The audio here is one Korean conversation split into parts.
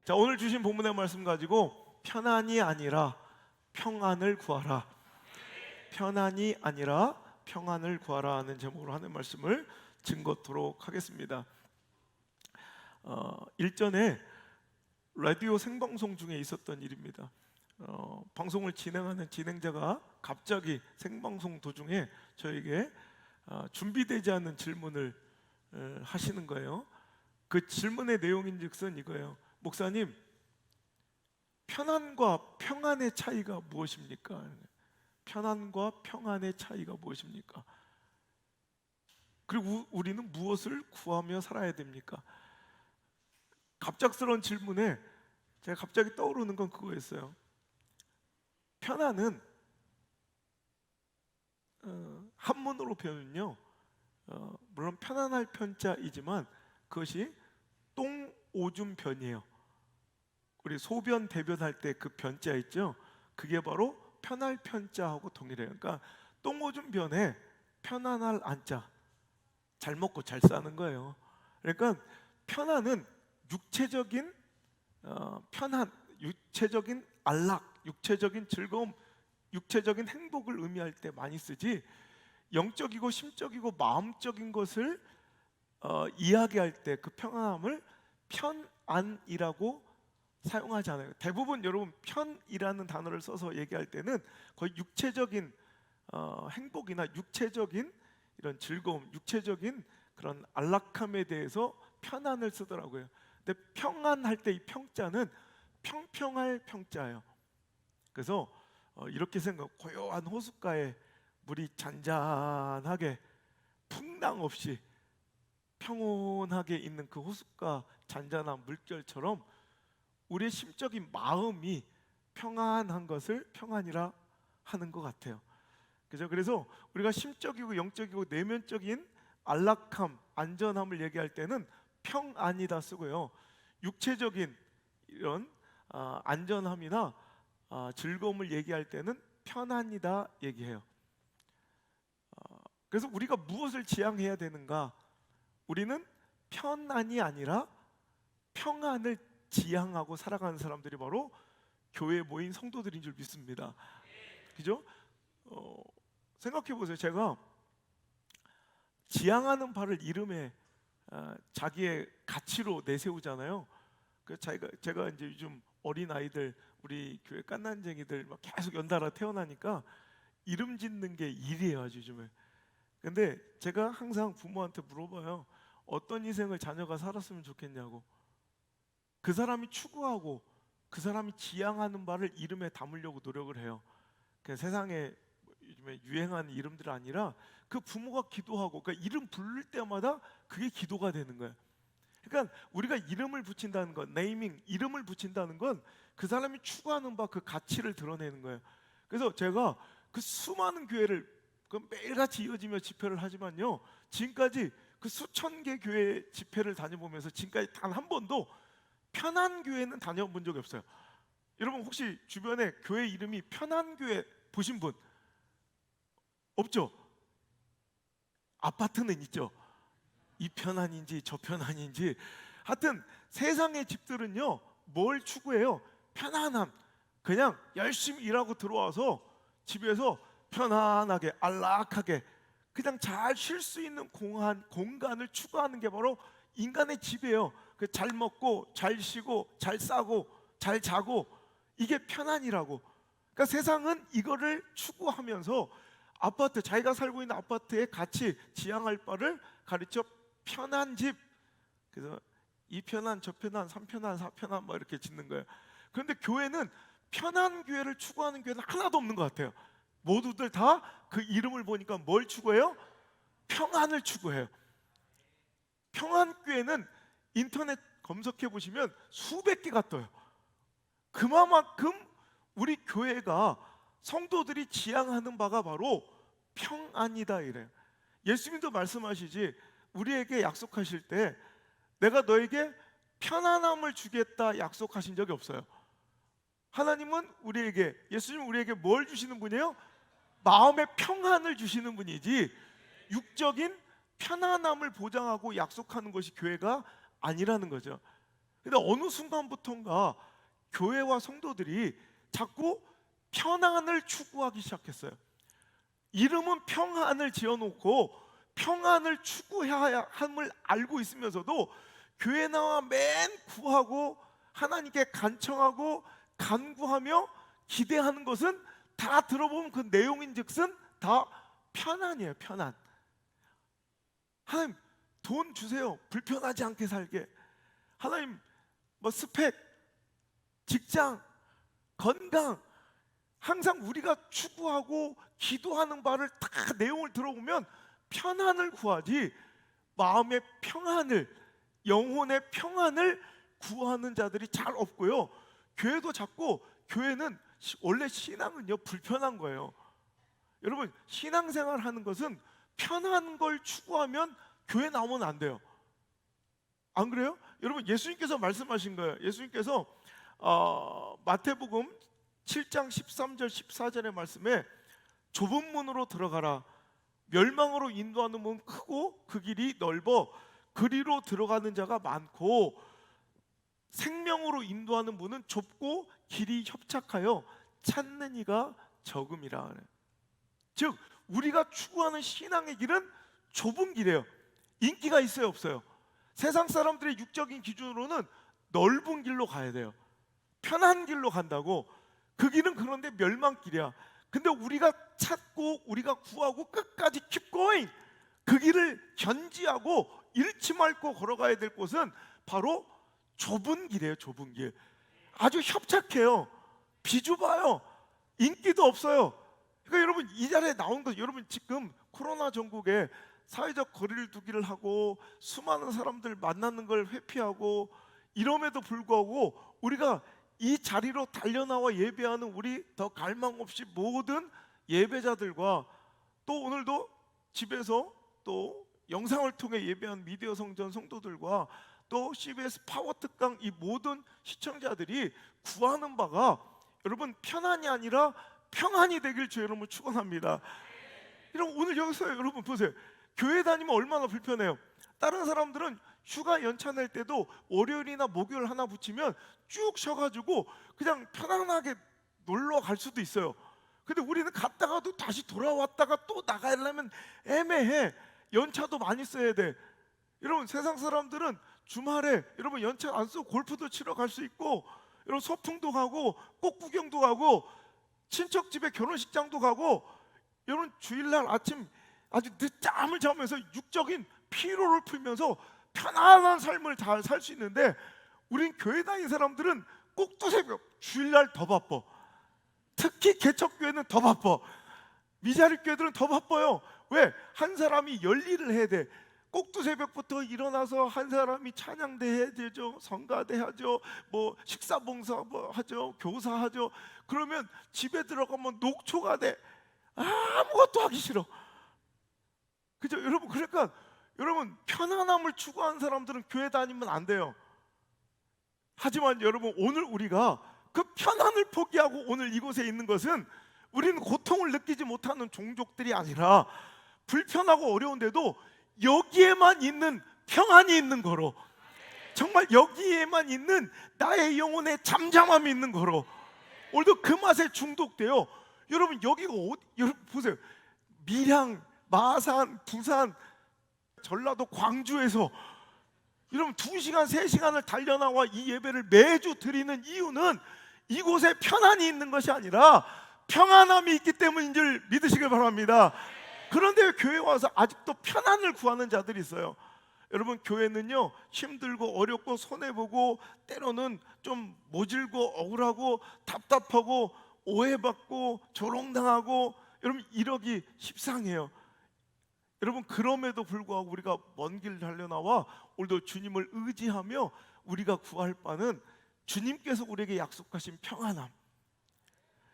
자, 오늘 주신 본문의 말씀 가지고 편안이 아니라 평안을 구하라, 편안이 아니라 평안을 구하라 하는 제목으로 하는 말씀을 증거토록 하겠습니다. 일전에 라디오 생방송 중에 있었던 일입니다. 방송을 진행하는 진행자가 갑자기 생방송 도중에 저에게 준비되지 않은 질문을 하시는 거예요. 그 질문의 내용인즉슨 이거예요. 목사님, 편안과 평안의 차이가 무엇입니까? 편안과 평안의 차이가 무엇입니까? 그리고 우리는 무엇을 구하며 살아야 됩니까? 갑작스러운 질문에 제가 갑자기 떠오르는 건 그거였어요. 편안은 한문으로 표현은요, 물론 편안할 편자이지만 그것이 똥오줌 변이에요. 우리 소변 대변할 때 그 변자 있죠? 그게 바로 편할 편자하고 동일해요. 그러니까 똥오줌 변에 편안할 안자, 잘 먹고 잘 사는 거예요. 그러니까 편안은 육체적인 편안, 육체적인 안락, 육체적인 즐거움, 육체적인 행복을 의미할 때 많이 쓰지, 영적이고 심적이고 마음적인 것을 이야기할 때 그 평안함을 편안이라고 사용하지 않아요. 대부분 여러분 편이라는 단어를 써서 얘기할 때는 거의 육체적인 행복이나 육체적인 이런 즐거움, 육체적인 그런 안락함에 대해서 편안을 쓰더라고요. 근데 평안할 때 이 평자는 평평할 평자예요. 그래서 이렇게 생각, 고요한 호숫가에 물이 잔잔하게 풍랑 없이 평온하게 있는 그 호숫가 잔잔한 물결처럼 우리의 심적인 마음이 평안한 것을 평안이라 하는 것 같아요. 그죠? 그래서 우리가 심적이고 영적이고 내면적인 안락함, 안전함을 얘기할 때는 평안이다 쓰고요. 육체적인 이런 안전함이나 즐거움을 얘기할 때는 편안이다 얘기해요. 그래서 우리가 무엇을 지향해야 되는가? 우리는 편안이 아니라 평안을 지향하고 살아가는 사람들이 바로 교회에 모인 성도들인 줄 믿습니다. 그죠? 생각해 보세요. 제가 지향하는 바를 이름에 자기의 가치로 내세우잖아요. 그 제가 이제 요즘 어린 아이들, 우리 교회 깐난쟁이들 막 계속 연달아 태어나니까 이름 짓는 게 일이에요, 아주 요즘에. 근데 제가 항상 부모한테 물어봐요. 어떤 인생을 자녀가 살았으면 좋겠냐고. 그 사람이 추구하고 그 사람이 지향하는 바를 이름에 담으려고 노력을 해요. 그 세상에 요즘에 유행하는 이름들 아니라 그 부모가 기도하고, 그러니까 이름 부를 때마다 그게 기도가 되는 거예요. 그러니까 우리가 이름을 붙인다는 건, 네이밍, 이름을 붙인다는 건 그 사람이 추구하는 바, 그 가치를 드러내는 거예요. 그래서 제가 그 수많은 교회를 매일같이 이어지며 집회를 하지만요, 지금까지 그 수천 개 교회 집회를 다녀보면서 지금까지 단 한 번도 편안 교회는 다녀본 적이 없어요. 여러분 혹시 주변에 교회 이름이 편안 교회 보신 분 없죠? 아파트는 있죠. 이 편안인지 저 편안인지, 하여튼 세상의 집들은요 뭘 추구해요? 편안함. 그냥 열심히 일하고 들어와서 집에서 편안하게 안락하게 그냥 잘 쉴 수 있는 공간을 추구하는 게 바로 인간의 집이에요. 잘 먹고 잘 쉬고 잘 싸고 잘 자고, 이게 편안이라고. 그러니까 세상은 이거를 추구하면서 아파트, 자기가 살고 있는 아파트의 가치, 지향할 바를 가르쳐 편한 집. 그래서 이 편안, 저 편안, 3편안, 4편안 뭐 이렇게 짓는 거예요. 그런데 교회는 편한 교회를 추구하는 교회는 하나도 없는 것 같아요. 모두들 다 그 이름을 보니까 뭘 추구해요? 평안을 추구해요. 평안교회는 인터넷 검색해 보시면 수백 개가 떠요. 그만큼 우리 교회가, 성도들이 지향하는 바가 바로 평안이다 이래요. 예수님도 말씀하시지, 우리에게 약속하실 때 내가 너에게 편안함을 주겠다 약속하신 적이 없어요. 하나님은 우리에게, 예수님은 우리에게 뭘 주시는 분이에요? 마음의 평안을 주시는 분이지, 육적인 편안함을 보장하고 약속하는 것이 교회가 아니라는 거죠. 근데 어느 순간부터인가 교회와 성도들이 자꾸 편안을 추구하기 시작했어요. 이름은 평안을 지어놓고 평안을 추구해야 함을 알고 있으면서도 교회 나와 맨 구하고 하나님께 간청하고 간구하며 기대하는 것은 다 들어보면 그 내용인즉슨 다 편안이에요. 편안. 하나님 돈 주세요. 불편하지 않게 살게. 하나님 뭐 스펙, 직장, 건강, 항상 우리가 추구하고 기도하는 바를 다 내용을 들어보면 편안을 구하지 마음의 평안을, 영혼의 평안을 구하는 자들이 잘 없고요. 교회도 자꾸, 교회는 원래 신앙은요 불편한 거예요. 여러분 신앙생활 하는 것은 편한 걸 추구하면 교회 나오면 안 돼요. 안 그래요? 여러분 예수님께서 말씀하신 거예요. 예수님께서 마태복음 7장 13절 14절의 말씀에 좁은 문으로 들어가라. 멸망으로 인도하는 문은 크고 그 길이 넓어 그리로 들어가는 자가 많고 생명으로 인도하는 문은 좁고 길이 협착하여 찾는 이가 적음이라. 즉 우리가 추구하는 신앙의 길은 좁은 길이에요. 인기가 있어요 없어요? 세상 사람들의 육적인 기준으로는 넓은 길로 가야 돼요. 편한 길로 간다고. 그 길은 그런데 멸망길이야. 근데 우리가 찾고 우리가 구하고 끝까지 keep going, 그 길을 견지하고 잃지 말고 걸어가야 될 곳은 바로 좁은 길이에요. 좁은 길. 아주 협착해요. 비좁아요. 인기도 없어요. 그러니까 여러분 이 자리에 나온 것, 여러분 지금 코로나 전국에 사회적 거리를 두기를 하고 수많은 사람들 만나는 걸 회피하고 이럼에도 불구하고 우리가 이 자리로 달려나와 예배하는 우리 더 갈망 없이 모든 예배자들과 또 오늘도 집에서 또 영상을 통해 예배한 미디어 성전 성도들과 또 CBS 파워 특강 이 모든 시청자들이 구하는 바가 여러분 편안이 아니라 평안이 되길 주 여러분을 축원합니다. 여러분 오늘 여기서 여러분 보세요. 교회 다니면 얼마나 불편해요. 다른 사람들은 휴가 연차 낼 때도 월요일이나 목요일 하나 붙이면 쭉 쉬어가지고 그냥 편안하게 놀러 갈 수도 있어요. 근데 우리는 갔다가도 다시 돌아왔다가 또 나가려면 애매해. 연차도 많이 써야 돼. 여러분 세상 사람들은 주말에 여러분 연차 안 쓰고 골프도 치러 갈 수 있고 여러분 소풍도 가고 꽃구경도 가고 친척 집에 결혼식장도 가고 여러분 주일날 아침 아주 늦잠을 자면서 육적인 피로를 풀면서 편안한 삶을 잘 살 수 있는데 우린 교회 다니는 사람들은 꼭두새벽 주일날 더 바빠. 특히 개척교회는 더 바빠. 미자립교회들은 더 바빠요. 왜? 한 사람이 열일을 해야 돼. 꼭두새벽부터 일어나서 한 사람이 찬양대 해야 되죠. 성가대 하죠. 뭐 식사봉사 뭐 하죠. 교사하죠. 그러면 집에 들어가면 녹초가 돼. 아무것도 하기 싫어. 그죠? 여러분 그러니까 여러분 편안함을 추구하는 사람들은 교회 다니면 안 돼요. 하지만 여러분 오늘 우리가 그 편안을 포기하고 오늘 이곳에 있는 것은 우리는 고통을 느끼지 못하는 종족들이 아니라 불편하고 어려운데도 여기에만 있는 평안이 있는 거로, 정말 여기에만 있는 나의 영혼의 잠잠함이 있는 거로 오늘도 그 맛에 중독돼요. 여러분 여기가 어디, 여러분 보세요. 밀양, 마산, 부산, 전라도 광주에서 여러분 2시간, 3시간을 달려나와 이 예배를 매주 드리는 이유는 이곳에 편안이 있는 것이 아니라 평안함이 있기 때문인 줄 믿으시길 바랍니다. 그런데 교회 와서 아직도 편안을 구하는 자들이 있어요. 여러분 교회는요 힘들고 어렵고 손해보고 때로는 좀 모질고 억울하고 답답하고 오해받고 조롱당하고 여러분 이러기 십상해요. 여러분 그럼에도 불구하고 우리가 먼 길 달려나와 오늘도 주님을 의지하며 우리가 구할 바는 주님께서 우리에게 약속하신 평안함.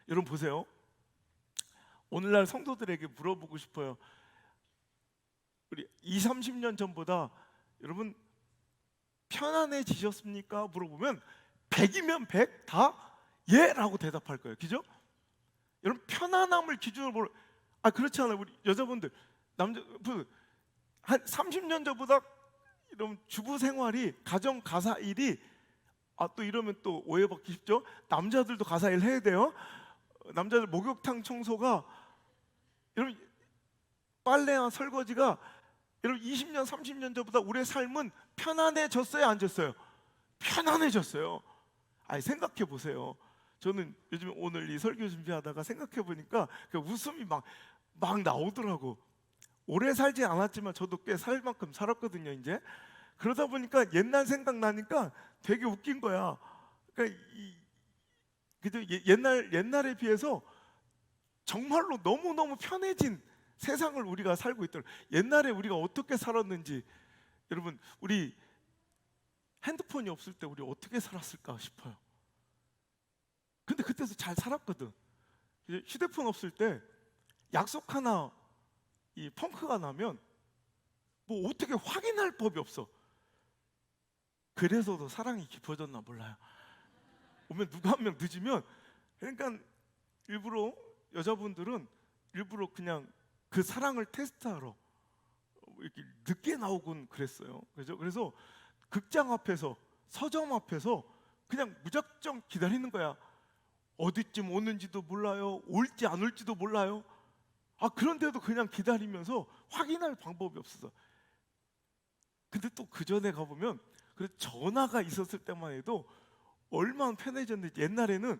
여러분 보세요. 오늘날 성도들에게 물어보고 싶어요. 우리 20, 30년 전보다 여러분 편안해지셨습니까? 물어보면 100이면 100 다 예라고 대답할 거예요. 그죠? 여러분 편안함을 기준으로 그렇지 않아요. 우리 여자분들 남자 한 30년 전보다 이런 주부 생활이 가정 가사 일이 또 이러면 또 오해받기 쉽죠. 남자들도 가사 일 해야 돼요. 남자들 목욕탕 청소가, 여러분 빨래나 설거지가, 여러분 20년 30년 전보다 우리의 삶은 편안해졌어요, 안 졌어요? 편안해졌어요. 아니 생각해 보세요. 저는 요즘 오늘 이 설교 준비하다가 생각해 보니까 그 웃음이 막 나오더라고. 오래 살지 않았지만 저도 꽤 살 만큼 살았거든요, 이제. 그러다 보니까 옛날 생각나니까 되게 웃긴 거야. 그러니까 그죠? 옛날에 비해서 정말로 너무너무 편해진 세상을 우리가 살고 있더라고요. 옛날에 우리가 어떻게 살았는지, 여러분 우리 핸드폰이 없을 때 우리 어떻게 살았을까 싶어요. 근데 그때도 잘 살았거든. 휴대폰 없을 때 약속 하나 이 펑크가 나면 뭐 어떻게 확인할 법이 없어. 그래서 더 사랑이 깊어졌나 몰라요. 오면 누가 한 명 늦으면, 그러니까 일부러 여자분들은 일부러 그냥 그 사랑을 테스트하러 이렇게 늦게 나오곤 그랬어요. 그래서 극장 앞에서, 서점 앞에서 그냥 무작정 기다리는 거야. 어디쯤 오는지도 몰라요. 올지 안 올지도 몰라요. 그런데도 그냥 기다리면서 확인할 방법이 없어서. 근데 또 그 전에 가보면 그 전화가 있었을 때만 해도 얼마나 편해졌는지. 옛날에는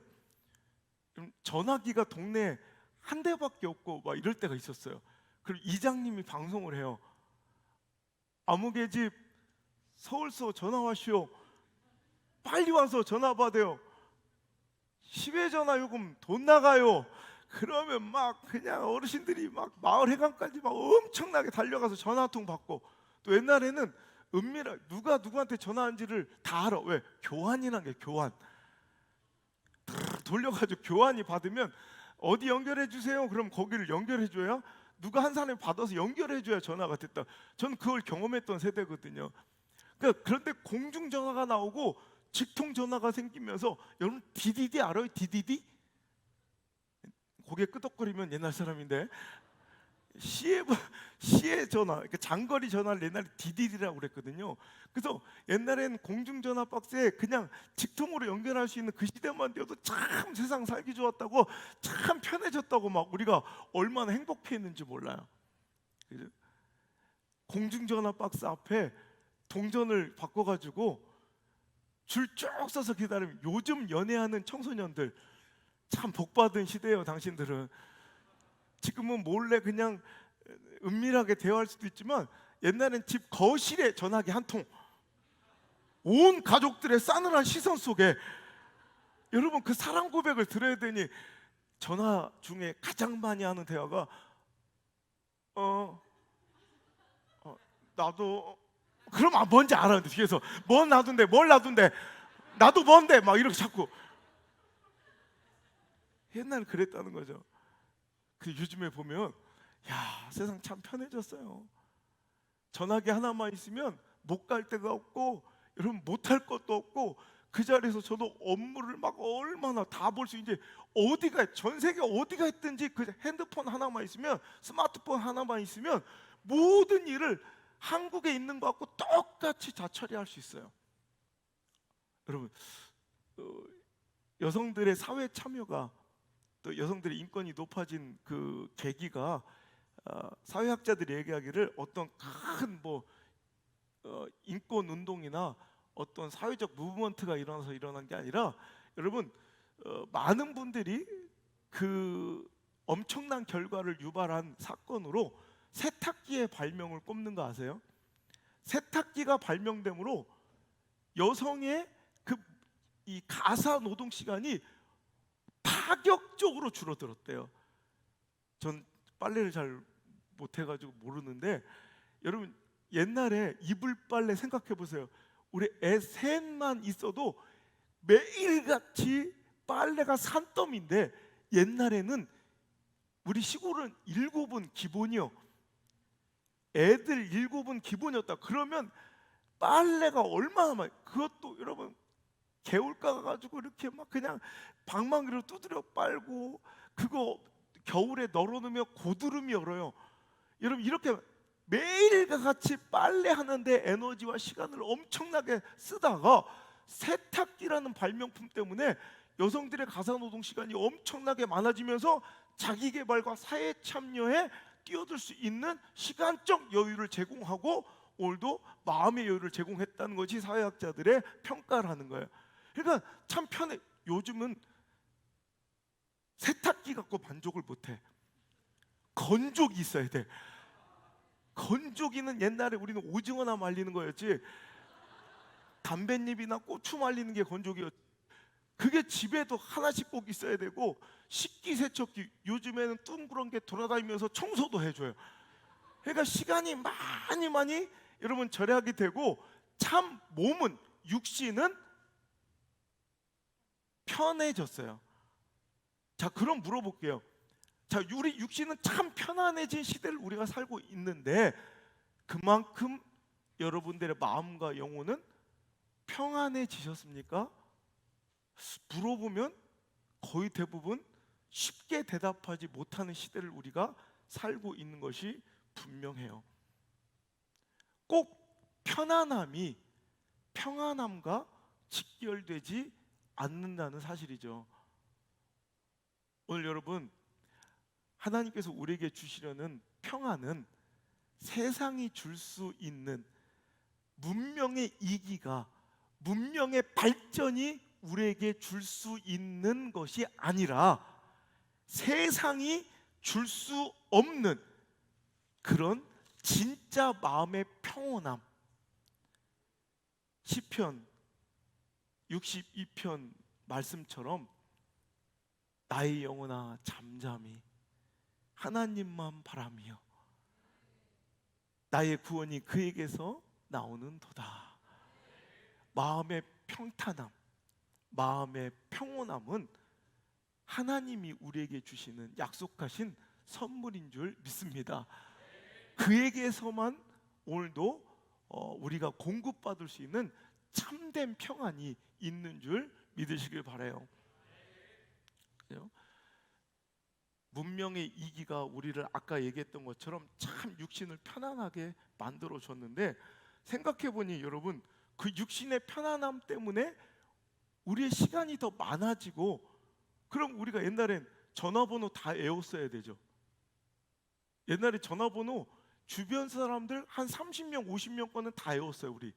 전화기가 동네에 한 대밖에 없고 막 이럴 때가 있었어요. 그리고 이장님이 방송을 해요. 아무개 집 서울서 전화 왔시오. 빨리 와서 전화 받아요. 10회 전화 요금 돈 나가요. 그러면 막 그냥 어르신들이 막 마을 해관까지 막 엄청나게 달려가서 전화 한 통 받고, 또 옛날에는 은밀하게 누가 누구한테 전화한지를 다 알아. 왜? 교환이란 게, 교환. 돌려가지고 교환이 받으면 어디 연결해 주세요. 그럼 거기를 연결해 줘야, 누가 한 사람이 받아서 연결해 줘야 전화가 됐다. 저는 그걸 경험했던 세대거든요. 그런데 공중전화가 나오고 직통전화가 생기면서, 여러분 DDD 알아요? DDD? 고개 끄덕거리면 옛날 사람인데, 시의 전화, 그러니까 장거리 전화를 옛날에 DDD라고 그랬거든요. 그래서 옛날엔 공중전화 박스에 그냥 직통으로 연결할 수 있는 그 시대만 되어도 참 세상 살기 좋았다고, 참 편해졌다고 막 우리가 얼마나 행복했는지 몰라요. 그죠? 공중전화 박스 앞에 동전을 바꿔가지고 줄 쭉 서서 기다리면, 요즘 연애하는 청소년들 참 복받은 시대예요. 당신들은 지금은 몰래 그냥 은밀하게 대화할 수도 있지만, 옛날엔 집 거실에 전화기 한 통, 온 가족들의 싸늘한 시선 속에, 여러분 그 사랑 고백을 들어야 되니 전화 중에 가장 많이 하는 대화가 나도, 그럼 뭔지 알았는데 뒤에서 뭘 놔둔대, 뭘 놔둔대, 나도 뭔데, 막 이렇게 자꾸. 옛날 그랬다는 거죠. 그 요즘에 보면, 야, 세상 참 편해졌어요. 전화기 하나만 있으면 못 갈 데가 없고, 여러분 못 할 것도 없고, 그 자리에서 저도 업무를 막 얼마나 다 볼 수, 이제 어디가, 전 세계 어디가 있든지 그 핸드폰 하나만 있으면, 스마트폰 하나만 있으면 모든 일을 한국에 있는 것 같고 똑같이 다 처리할 수 있어요. 여러분, 여성들의 사회 참여가, 또 여성들의 인권이 높아진 그 계기가, 사회학자들이 얘기하기를 어떤 큰 인권 운동이나 어떤 사회적 무브먼트가 일어나서 일어난 게 아니라, 여러분 많은 분들이 그 엄청난 결과를 유발한 사건으로 세탁기의 발명을 꼽는 거 아세요? 세탁기가 발명됨으로 여성의 이 가사 노동 시간이 파격적으로 줄어들었대요. 전 빨래를 잘 못해가지고 모르는데, 여러분 옛날에 이불 빨래 생각해 보세요. 우리 애 셋만 있어도 매일같이 빨래가 산더미인데, 옛날에는 우리 시골은 7은 기본이요. 애들 7은 기본이었다. 그러면 빨래가 얼마나 많이, 그것도 여러분 개울가 가지고 이렇게 막 그냥 방망이로 두드려 빨고, 그거 겨울에 널어놓으면 고드름이 얼어요. 여러분 이렇게 매일과 같이 빨래하는데 에너지와 시간을 엄청나게 쓰다가 세탁기라는 발명품 때문에 여성들의 가사노동 시간이 엄청나게 많아지면서 자기 개발과 사회 참여에 뛰어들 수 있는 시간적 여유를 제공하고 오늘도 마음의 여유를 제공했다는 것이 사회학자들의 평가라는 거예요. 그러니까 참 편해. 요즘은 세탁기 갖고 만족을 못해. 건조기 있어야 돼. 건조기는 옛날에 우리는 오징어나 말리는 거였지, 담뱃잎이나 고추 말리는 게 건조기였지. 그게 집에도 하나씩 꼭 있어야 되고, 식기세척기 요즘에는 둥그런 게 돌아다니면서 청소도 해줘요. 그러니까 시간이 많이 여러분 절약이 되고, 참 몸은, 육신은 편해졌어요. 자, 그럼 물어볼게요. 자, 우리 육신은 참 편안해진 시대를 우리가 살고 있는데, 그만큼 여러분들의 마음과 영혼은 평안해지셨습니까? 물어보면 거의 대부분 쉽게 대답하지 못하는 시대를 우리가 살고 있는 것이 분명해요. 꼭 편안함이 평안함과 직결되지 않는다는 사실이죠. 오늘 여러분, 하나님께서 우리에게 주시려는 평안은 세상이 줄 수 있는 문명의 이기가, 문명의 발전이 우리에게 줄 수 있는 것이 아니라 세상이 줄 수 없는 그런 진짜 마음의 평온함. 시편 62편 말씀처럼 나의 영혼아 잠잠히 하나님만 바라며 나의 구원이 그에게서 나오는 도다. 마음의 평탄함, 마음의 평온함은 하나님이 우리에게 주시는 약속하신 선물인 줄 믿습니다. 그에게서만 오늘도 우리가 공급받을 수 있는 참된 평안이 있는 줄 믿으시길 바라요. 문명의 이기가 우리를 아까 얘기했던 것처럼 참 육신을 편안하게 만들어 줬는데, 생각해 보니 여러분, 그 육신의 편안함 때문에 우리의 시간이 더 많아지고, 그럼 우리가 옛날엔 전화번호 다 외웠어야 되죠. 옛날에 전화번호 주변 사람들 한 30명 50명 거는 다 외웠어요 우리.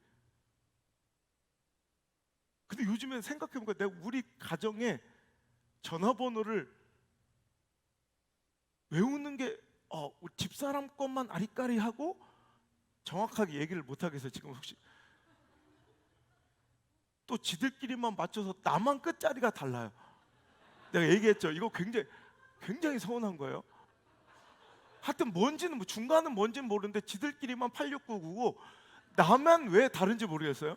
근데 요즘엔 생각해보니까 내가 우리 가정에 전화번호를 외우는 게 우리 집사람 것만 아리까리 하고 정확하게 얘기를 못 하겠어요. 지금 혹시 또 지들끼리만 맞춰서 나만 끝자리가 달라요. 내가 얘기했죠. 이거 굉장히 서운한 거예요. 하여튼 뭔지는 중간은 뭔지는 모르는데 지들끼리만 8699고 나만 왜 다른지 모르겠어요.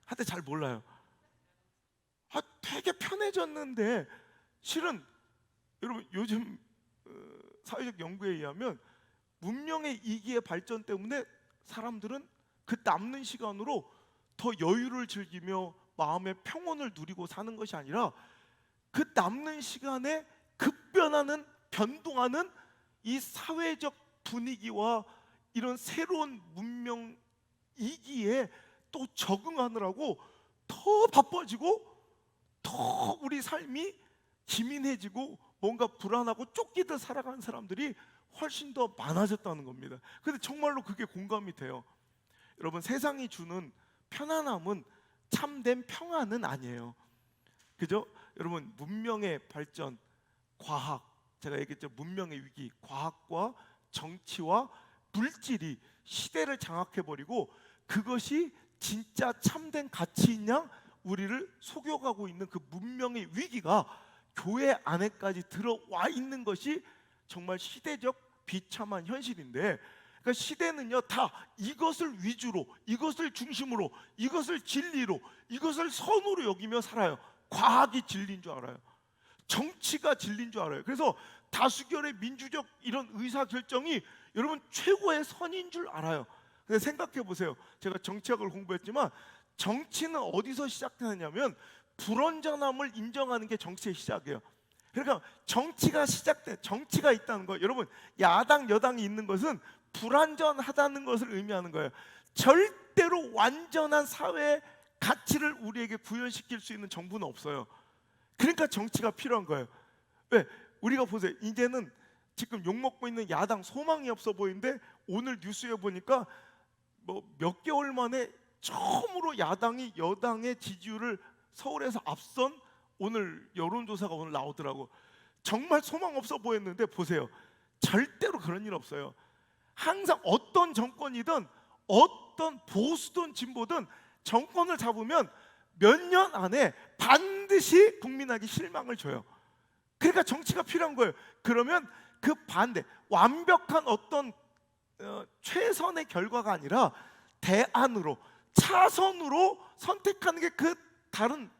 하여튼 잘 몰라요. 되게 편해졌는데 실은 여러분 요즘 사회적 연구에 의하면 문명의 이기의 발전 때문에 사람들은 그 남는 시간으로 더 여유를 즐기며 마음의 평온을 누리고 사는 것이 아니라 그 남는 시간에 급변하는, 변동하는 이 사회적 분위기와 이런 새로운 문명 이기에 또 적응하느라고 더 바빠지고 더 우리 삶이 기민해지고 뭔가 불안하고 쫓기듯 살아가는 사람들이 훨씬 더 많아졌다는 겁니다. 근데 정말로 그게 공감이 돼요. 여러분, 세상이 주는 편안함은 참된 평안은 아니에요. 그죠? 여러분, 문명의 발전, 과학, 제가 얘기했죠. 문명의 위기, 과학과 정치와 물질이 시대를 장악해버리고 그것이 진짜 참된 가치인 양 우리를 속여가고 있는 그 문명의 위기가 교회 안에까지 들어와 있는 것이 정말 시대적 비참한 현실인데, 그러니까 시대는요 다 이것을 위주로, 이것을 중심으로, 이것을 진리로, 이것을 선으로 여기며 살아요. 과학이 진리인 줄 알아요. 정치가 진리인 줄 알아요. 그래서 다수결의 민주적 이런 의사결정이 여러분 최고의 선인 줄 알아요. 근데 생각해 보세요. 제가 정치학을 공부했지만 정치는 어디서 시작되느냐면 불완전함을 인정하는 게 정치의 시작이에요. 그러니까 정치가 있다는 거, 여러분 야당 여당이 있는 것은 불완전하다는 것을 의미하는 거예요. 절대로 완전한 사회 가치를 우리에게 구현시킬 수 있는 정부는 없어요. 그러니까 정치가 필요한 거예요. 왜? 우리가 보세요. 이제는 지금 욕먹고 있는 야당 소망이 없어 보이는데 오늘 뉴스에 보니까 뭐 몇 개월 만에 처음으로 야당이 여당의 지지율을 서울에서 앞선 오늘 여론조사가 오늘 나오더라고. 정말 소망 없어 보였는데 보세요. 절대로 그런 일 없어요. 항상 어떤 정권이든 어떤 보수든 진보든 정권을 잡으면 몇 년 안에 반드시 국민에게 실망을 줘요. 그러니까 정치가 필요한 거예요. 그러면 그 반대, 완벽한 어떤 최선의 결과가 아니라 대안으로, 차선으로 선택하는 게 그 다른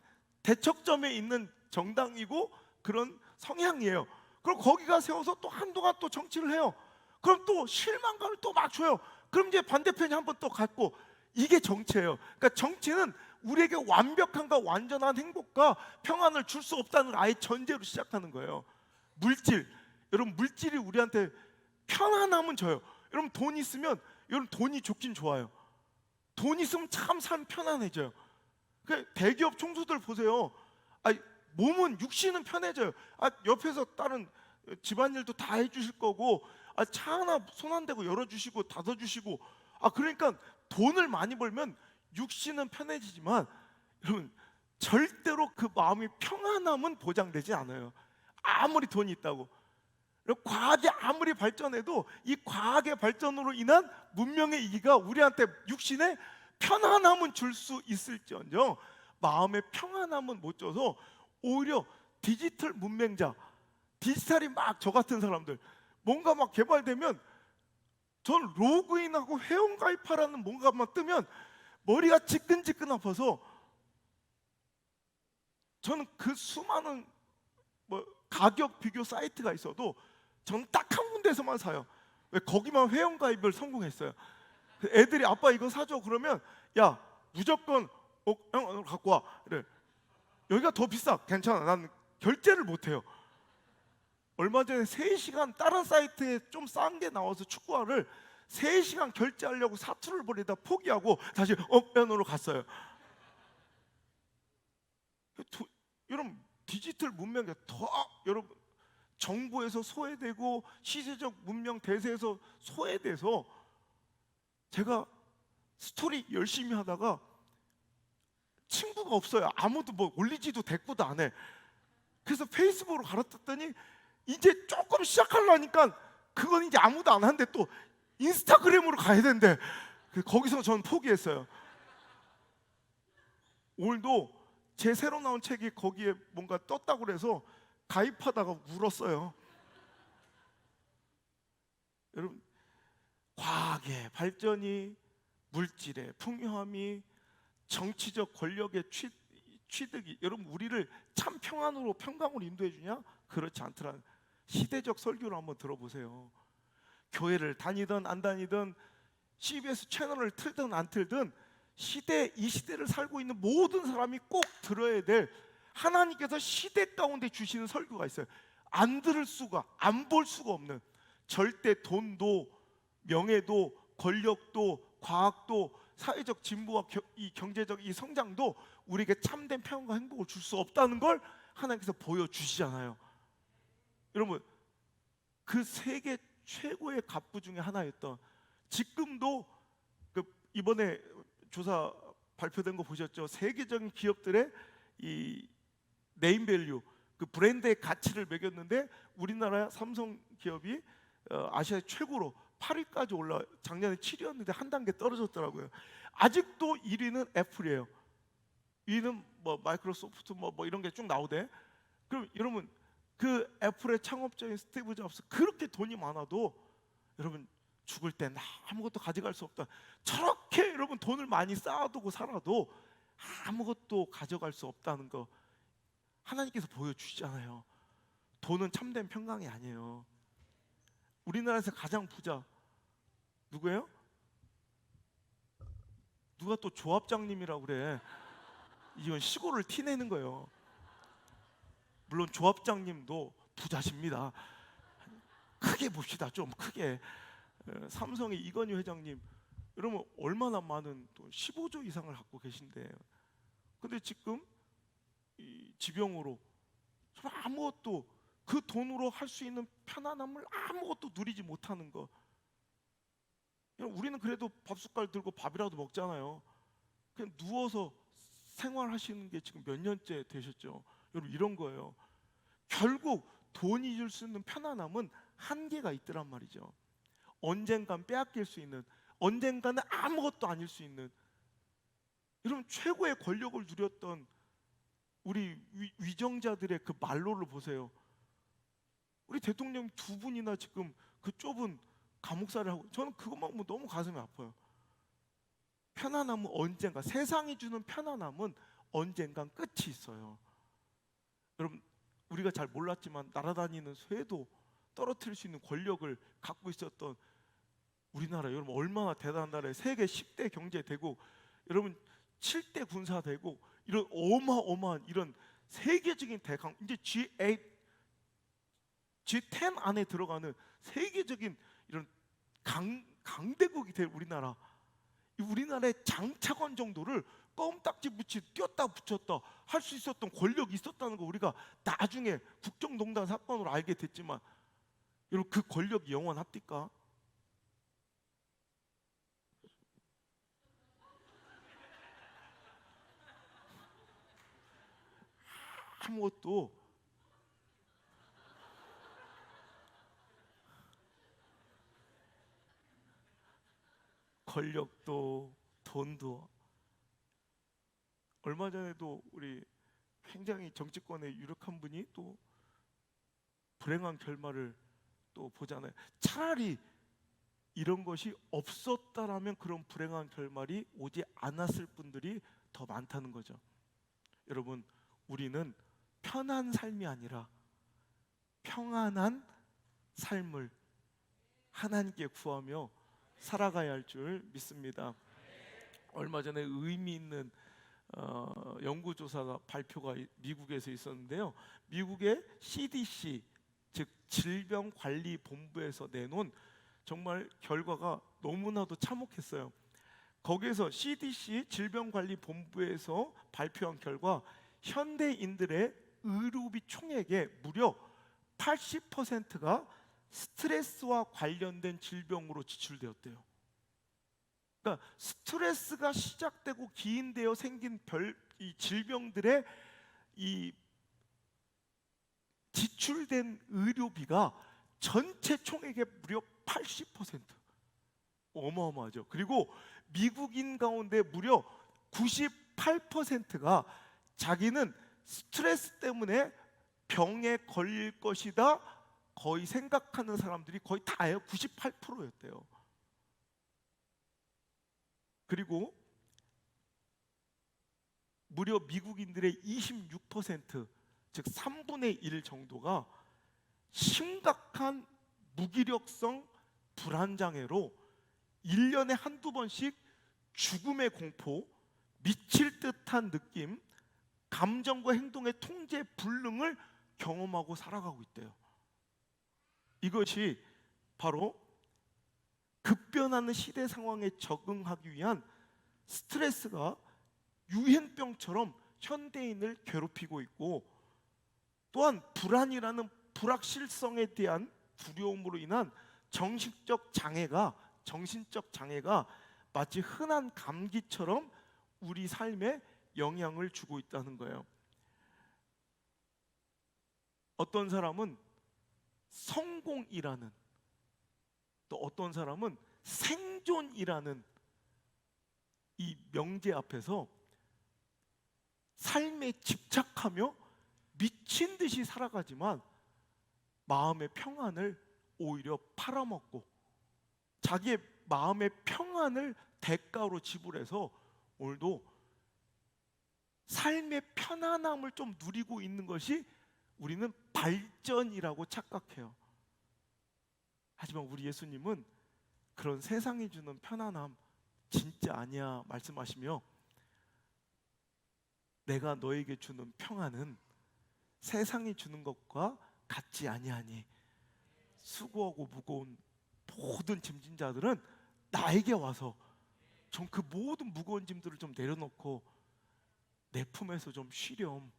대척점에 있는 정당이고 그런 성향이에요. 그럼 거기가 세워서 또 한동안 또 정치를 해요. 그럼 또 실망감을 또 막 줘요. 그럼 이제 반대편이 한번 또 갖고, 이게 정치예요. 그러니까 정치는 우리에게 완벽함과 완전한 행복과 평안을 줄 수 없다는 아예 전제로 시작하는 거예요. 물질, 여러분 물질이 우리한테 편안함은 줘요. 여러분 돈 있으면, 여러분 돈이 좋긴 좋아요. 돈 있으면 참 삶 편안해져요. 그러니까 대기업 총수들 보세요. 몸은 육신은 편해져요. 옆에서 다른 집안일도 다 해주실 거고, 차 하나 손 안 대고 열어주시고 닫아주시고, 그러니까 돈을 많이 벌면 육신은 편해지지만 여러분 절대로 그 마음의 평안함은 보장되지 않아요. 아무리 돈이 있다고. 과학이 아무리 발전해도 이 과학의 발전으로 인한 문명의 이기가 우리한테 육신에 편안함은 줄 수 있을지언정 마음의 평안함은 못 줘서 오히려 디지털 문맹자, 디지털이 막 저 같은 사람들 뭔가 막 개발되면 전 로그인하고 회원가입하라는 뭔가만 뜨면 머리가 지끈지끈 아파서, 저는 그 수많은 뭐 가격 비교 사이트가 있어도 저는 딱 한 군데에서만 사요. 왜? 거기만 회원가입을 성공했어요. 애들이 아빠 이거 사줘 그러면 야 무조건 형 갖고 와. 그래. 여기가 더 비싸. 괜찮아. 난 결제를 못 해요. 얼마 전에 3시간 다른 사이트에 좀 싼 게 나와서 축구화를 3시간 결제하려고 사투를 벌이다 포기하고 다시 면으로 갔어요. 여러분 디지털 문명이 더 여러분 정부에서 소외되고 시대적 문명 대세에서 소외돼서, 제가 스토리 열심히 하다가 친구가 없어요. 아무도 뭐 올리지도 대꾸도 안 해. 그래서 페이스북으로 갈아탔더니 이제 조금 시작하려니까 그건 이제 아무도 안 하는데 또 인스타그램으로 가야 된대. 거기서 저는 포기했어요. 오늘도 제 새로 나온 책이 거기에 뭔가 떴다고 그래서 가입하다가 울었어요. 여러분 과학의 발전이, 물질의 풍요함이, 정치적 권력의 취득이 여러분 우리를 참 평안으로 평강으로 인도해 주냐? 그렇지 않더라. 시대적 설교를 한번 들어보세요. 교회를 다니든 안 다니든 CBS 채널을 틀든 안 틀든 이 시대를 살고 있는 모든 사람이 꼭 들어야 될 하나님께서 시대 가운데 주시는 설교가 있어요. 안 들을 수가, 안 볼 수가 없는, 절대 돈도 명예도 권력도 과학도 사회적 진보와 이 경제적 이 성장도 우리에게 참된 평안과 행복을 줄 수 없다는 걸 하나님께서 보여주시잖아요. 여러분 그 세계 최고의 갑부 중에 하나였던, 지금도 이번에 조사 발표된 거 보셨죠? 세계적인 기업들의 이 네임밸류, 그 브랜드의 가치를 매겼는데 우리나라 삼성 기업이 아시아의 최고로 8위까지 작년에 7위였는데 한 단계 떨어졌더라고요. 아직도 1위는 애플이에요. 2위는 뭐 마이크로소프트 뭐 이런 게 쭉 나오대. 그럼 여러분 그 애플의 창업자인 스티브 잡스, 그렇게 돈이 많아도 여러분 죽을 땐 아무것도 가져갈 수 없다. 저렇게 여러분 돈을 많이 쌓아두고 살아도 아무것도 가져갈 수 없다는 거 하나님께서 보여주시잖아요. 돈은 참된 평강이 아니에요. 우리나라에서 가장 부자 누구예요? 누가 또 조합장님이라고 그래. 이건 시골을 티내는 거예요. 물론 조합장님도 부자십니다. 크게 봅시다. 좀 크게. 삼성의 이건희 회장님 여러분 얼마나 많은 돈 15조 이상을 갖고 계신데, 근데 지금 이 지병으로 정말 아무것도, 그 돈으로 할 수 있는 편안함을 아무것도 누리지 못하는 거. 우리는 그래도 밥숟갈 들고 밥이라도 먹잖아요. 그냥 누워서 생활하시는 게 지금 몇 년째 되셨죠. 여러분 이런 거예요. 결국 돈이 줄 수 있는 편안함은 한계가 있더란 말이죠. 언젠간 빼앗길 수 있는, 언젠가는 아무것도 아닐 수 있는. 여러분 최고의 권력을 누렸던 우리 위정자들의 그 말로를 보세요. 우리 대통령 두 분이나 지금 그 좁은 감옥살이를 하고, 저는 그것만 보면 너무 가슴이 아파요. 편안함은 언젠가, 세상이 주는 편안함은 언젠간 끝이 있어요. 여러분 우리가 잘 몰랐지만 날아다니는 쇠도 떨어뜨릴 수 있는 권력을 갖고 있었던 우리나라, 여러분 얼마나 대단한 나라에 세계 10대 경제되고 여러분 7대 군사되고 이런 어마어마한 이런 세계적인 대강, 이제 G8, G10 안에 들어가는 세계적인 이런 강대국이 될 우리나라, 이 우리나라의 장차관 정도를 껌딱지 붙이 띄었다 붙였다 할 수 있었던 권력이 있었다는 거 우리가 나중에 국정농단 사건으로 알게 됐지만, 여러분 그 권력이 영원합니까? 아무것도. 권력도 돈도. 얼마 전에도 우리 굉장히 정치권에 유력한 분이 또 불행한 결말을 또 보잖아요. 차라리 이런 것이 없었다라면 그런 불행한 결말이 오지 않았을 분들이 더 많다는 거죠. 여러분 우리는 편한 삶이 아니라 평안한 삶을 하나님께 구하며 살아가야 할 줄 믿습니다. 얼마 전에 의미 있는 연구조사가 발표가 미국에서 있었는데요. 미국의 CDC, 즉 질병관리본부에서 내놓은 정말 결과가 너무나도 참혹했어요. 거기에서 CDC 질병관리본부에서 발표한 결과, 현대인들의 의료비 총액의 무려 80%가 스트레스와 관련된 질병으로 지출되었대요. 그러니까 스트레스가 시작되고 기인되어 생긴 이 질병들의 이 지출된 의료비가 전체 총액의 무려 80%. 어마어마하죠. 그리고 미국인 가운데 무려 98%가 자기는 스트레스 때문에 병에 걸릴 것이다 거의 생각하는 사람들이 거의 다예요. 98%였대요. 그리고 무려 미국인들의 26%, 즉 3분의 1 정도가 심각한 무기력성 불안장애로 1년에 한두 번씩 죽음의 공포, 미칠 듯한 느낌, 감정과 행동의 통제 불능을 경험하고 살아가고 있대요. 이것이 바로 급변하는 시대 상황에 적응하기 위한 스트레스가 유행병처럼 현대인을 괴롭히고 있고, 또한 불안이라는 불확실성에 대한 두려움으로 인한 정신적 장애가 마치 흔한 감기처럼 우리 삶에 영향을 주고 있다는 거예요. 어떤 사람은 성공이라는, 또 어떤 사람은 생존이라는 이 명제 앞에서 삶에 집착하며 미친 듯이 살아가지만 마음의 평안을 오히려 팔아먹고, 자기의 마음의 평안을 대가로 지불해서 오늘도 삶의 편안함을 좀 누리고 있는 것이 우리는 발전이라고 착각해요. 하지만 우리 예수님은 그런 세상이 주는 편안함 진짜 아니야 말씀하시며, 내가 너에게 주는 평안은 세상이 주는 것과 같지 아니하니 수고하고 무거운 모든 짐진 자들은 나에게 와서 좀 그 모든 무거운 짐들을 좀 내려놓고 내 품에서 좀 쉬렴.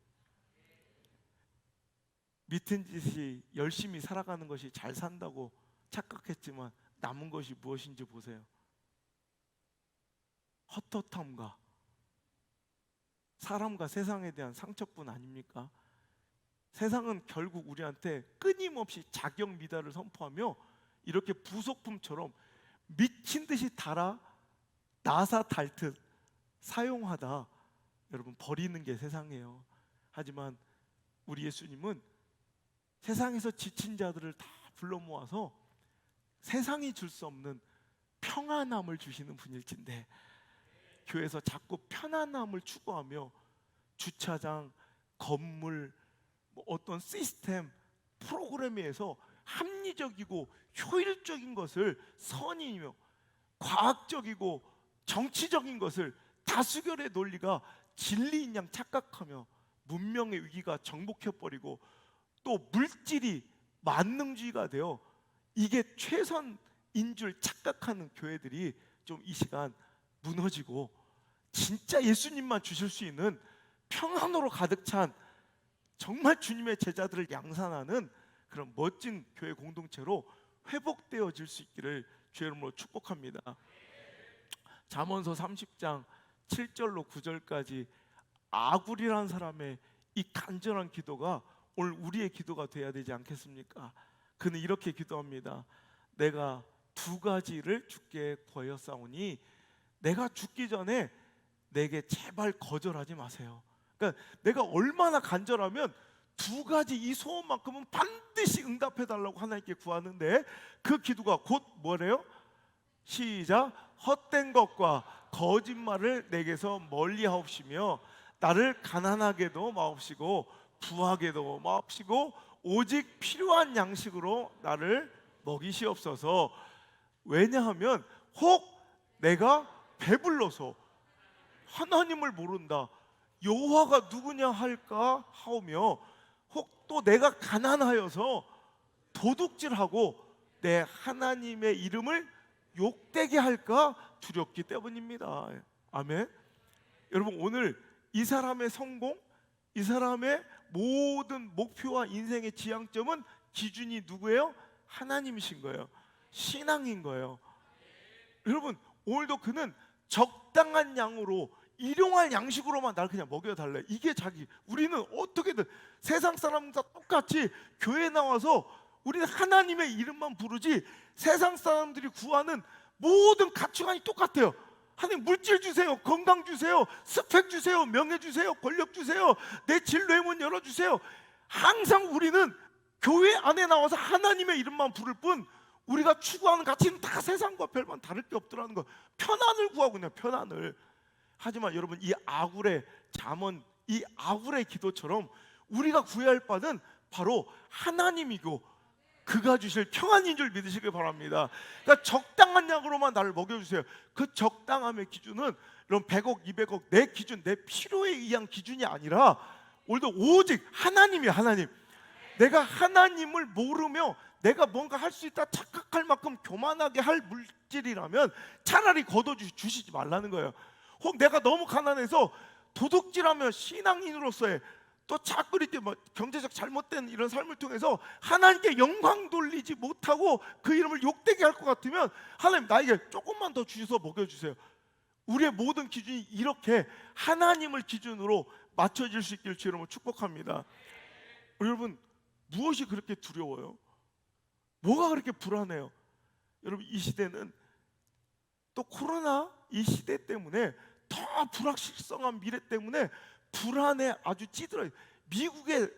밑은 짓이 열심히 살아가는 것이 잘 산다고 착각했지만 남은 것이 무엇인지 보세요. 헛헛함과 사람과 세상에 대한 상처뿐 아닙니까? 세상은 결국 우리한테 끊임없이 자격 미달을 선포하며 이렇게 부속품처럼 미친 듯이 달아 나사 달듯 사용하다 여러분 버리는 게 세상이에요. 하지만 우리 예수님은 세상에서 지친 자들을 다 불러 모아서 세상이 줄 수 없는 평안함을 주시는 분일진데 교회에서 자꾸 편안함을 추구하며 주차장, 건물, 뭐 어떤 시스템, 프로그램에 의해서 합리적이고 효율적인 것을 선이며 과학적이고 정치적인 것을 다수결의 논리가 진리인 양 착각하며 문명의 위기가 정복해버리고 또 물질이 만능주의가 되어 이게 최선인 줄 착각하는 교회들이 좀 이 시간 무너지고 진짜 예수님만 주실 수 있는 평안으로 가득 찬 정말 주님의 제자들을 양산하는 그런 멋진 교회 공동체로 회복되어질 수 있기를 주의 이름으로 축복합니다. 잠언서 30장 7절로 9절까지 아굴이라는 사람의 이 간절한 기도가 오늘 우리의 기도가 되어야 되지 않겠습니까? 그는 이렇게 기도합니다. 내가 두 가지를 주께 구하였사오니 내가 죽기 전에 내게 제발 거절하지 마세요. 그러니까 내가 얼마나 간절하면 두 가지 이 소원만큼은 반드시 응답해 달라고 하나님께 구하는데 그 기도가 곧 뭐래요? 시작. 헛된 것과 거짓말을 내게서 멀리 하옵시며 나를 가난하게도 마옵시고 부하게도 마옵시고 오직 필요한 양식으로 나를 먹이시옵소서. 왜냐하면 혹 내가 배불러서 하나님을 모른다 여호와가 누구냐 할까 하오며 혹 또 내가 가난하여서 도둑질하고 내 하나님의 이름을 욕되게 할까 두렵기 때문입니다. 아멘. 여러분 오늘 이 사람의 성공, 이 사람의 모든 목표와 인생의 지향점은 기준이 누구예요? 하나님이신 거예요. 신앙인 거예요. 여러분 오늘도 그는 적당한 양으로 일용할 양식으로만 날 그냥 먹여달래. 이게 자기. 우리는 어떻게든 세상 사람과 똑같이 교회에 나와서 우리는 하나님의 이름만 부르지 세상 사람들이 구하는 모든 가치관이 똑같아요. 하나님 물질 주세요, 건강 주세요, 스펙 주세요, 명예 주세요, 권력 주세요, 내 진로의 문 열어주세요. 항상 우리는 교회 안에 나와서 하나님의 이름만 부를 뿐 우리가 추구하는 가치는 다 세상과 별반 다를 게 없더라는 거. 편안을 구하고 그냥 편안을. 하지만 여러분 이 아굴의 잠언, 이 아굴의 기도처럼 우리가 구해야 할 바는 바로 하나님이고 그가 주실 평안인 줄 믿으시길 바랍니다. 그러니까 적당한 양으로만 나를 먹여주세요. 그 적당함의 기준은 이런 100억, 200억 내 기준, 내 필요에 의한 기준이 아니라 오늘도 오직 하나님이에요. 하나님. 내가 하나님을 모르며 내가 뭔가 할 수 있다 착각할 만큼 교만하게 할 물질이라면 차라리 걷어주시지 말라는 거예요. 혹 내가 너무 가난해서 도둑질하며 신앙인으로서의 또 자꾸 이렇게 뭐 경제적 잘못된 이런 삶을 통해서 하나님께 영광 돌리지 못하고 그 이름을 욕되게 할 것 같으면 하나님 나에게 조금만 더 주셔서 먹여주세요. 우리의 모든 기준이 이렇게 하나님을 기준으로 맞춰질 수 있기를 주의 이름으로 축복합니다. 여러분 무엇이 그렇게 두려워요? 뭐가 그렇게 불안해요? 여러분 이 시대는 또 코로나 이 시대 때문에 더 불확실성한 미래 때문에 불안에 아주 찌들어요. 미국의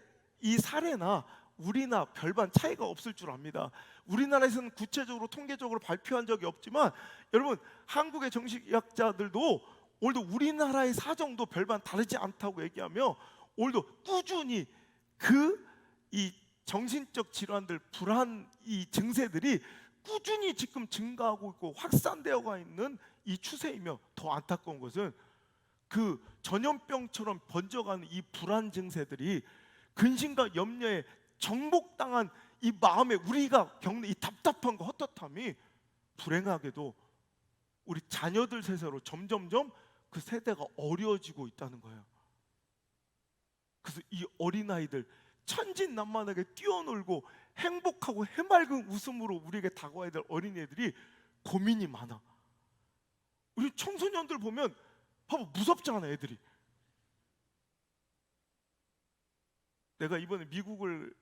이 사례나 우리나 별반 차이가 없을 줄 압니다. 우리나라에서는 구체적으로 통계적으로 발표한 적이 없지만 여러분 한국의 정신의학자들도 오늘도 우리나라의 사정도 별반 다르지 않다고 얘기하며 오늘도 꾸준히 그 이 정신적 질환들 불안 이 증세들이 꾸준히 지금 증가하고 있고 확산되어가 있는 이 추세이며 더 안타까운 것은 그 전염병처럼 번져가는 이 불안 증세들이 근심과 염려에 정복당한 이 마음에 우리가 겪는 이 답답함과 헛헛함이 불행하게도 우리 자녀들 세대로 점점점 그 세대가 어려워지고 있다는 거예요. 그래서 이 어린아이들 천진난만하게 뛰어놀고 행복하고 해맑은 웃음으로 우리에게 다가와야 될 어린애들이 고민이 많아. 우리 청소년들 보면 봐봐, 무섭잖아 애들이. 내가 이번에 미국을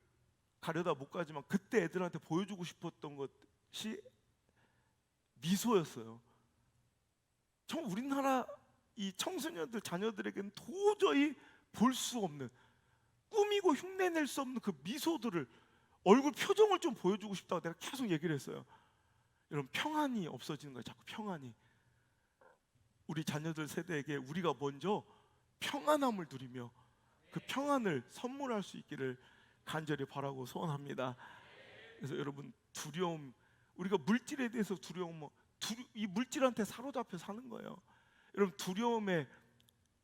가려다 못 가지만 그때 애들한테 보여주고 싶었던 것이 미소였어요. 정 우리나라 이 청소년들 자녀들에게는 도저히 볼 수 없는, 꾸미고 흉내낼 수 없는 그 미소들을, 얼굴 표정을 좀 보여주고 싶다고 내가 계속 얘기를 했어요. 여러분, 평안이 없어지는 거예요. 자꾸 평안이. 우리 자녀들 세대에게 우리가 먼저 평안함을 누리며 그 평안을 선물할 수 있기를 간절히 바라고 소원합니다. 그래서 여러분, 두려움, 우리가 물질에 대해서 두려움, 이 물질한테 사로잡혀 사는 거예요. 여러분, 두려움의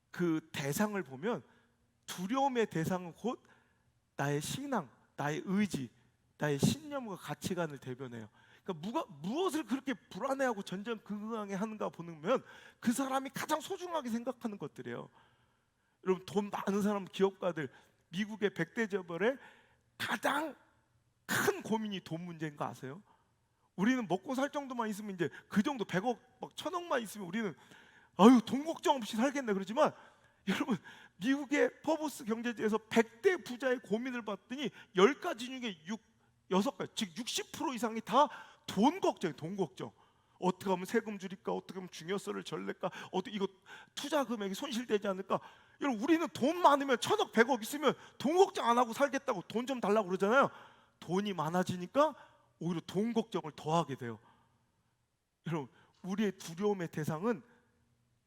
그 대상을 보면 두려움의 대상은 곧 나의 신앙, 나의 의지, 나의 신념과 가치관을 대변해요. 그러니까 무엇을 그렇게 불안해하고 전전긍긍하게 하는가 보면 그 사람이 가장 소중하게 생각하는 것들이에요. 여러분, 돈 많은 사람, 기업가들, 미국의 100대 재벌의 가장 큰 고민이 돈 문제인 거 아세요? 우리는 먹고 살 정도만 있으면, 이제 그 정도 100억, 막 1000억만 있으면 우리는 아유, 돈 걱정 없이 살겠네. 그러지만 여러분, 미국의 퍼브스 경제지에서 100대 부자의 고민을 봤더니 10가지 중에 6가지, 즉 60% 이상이 다 돈 걱정이에요. 돈 걱정. 어떻게 하면 세금 줄일까? 어떻게 하면 증여세를 절낼까? 어떻게 이거 투자 금액이 손실되지 않을까? 여러분, 우리는 돈 많으면 1000억, 100억 있으면 돈 걱정 안 하고 살겠다고 돈 좀 달라고 그러잖아요. 돈이 많아지니까 오히려 돈 걱정을 더 하게 돼요. 여러분, 우리의 두려움의 대상은,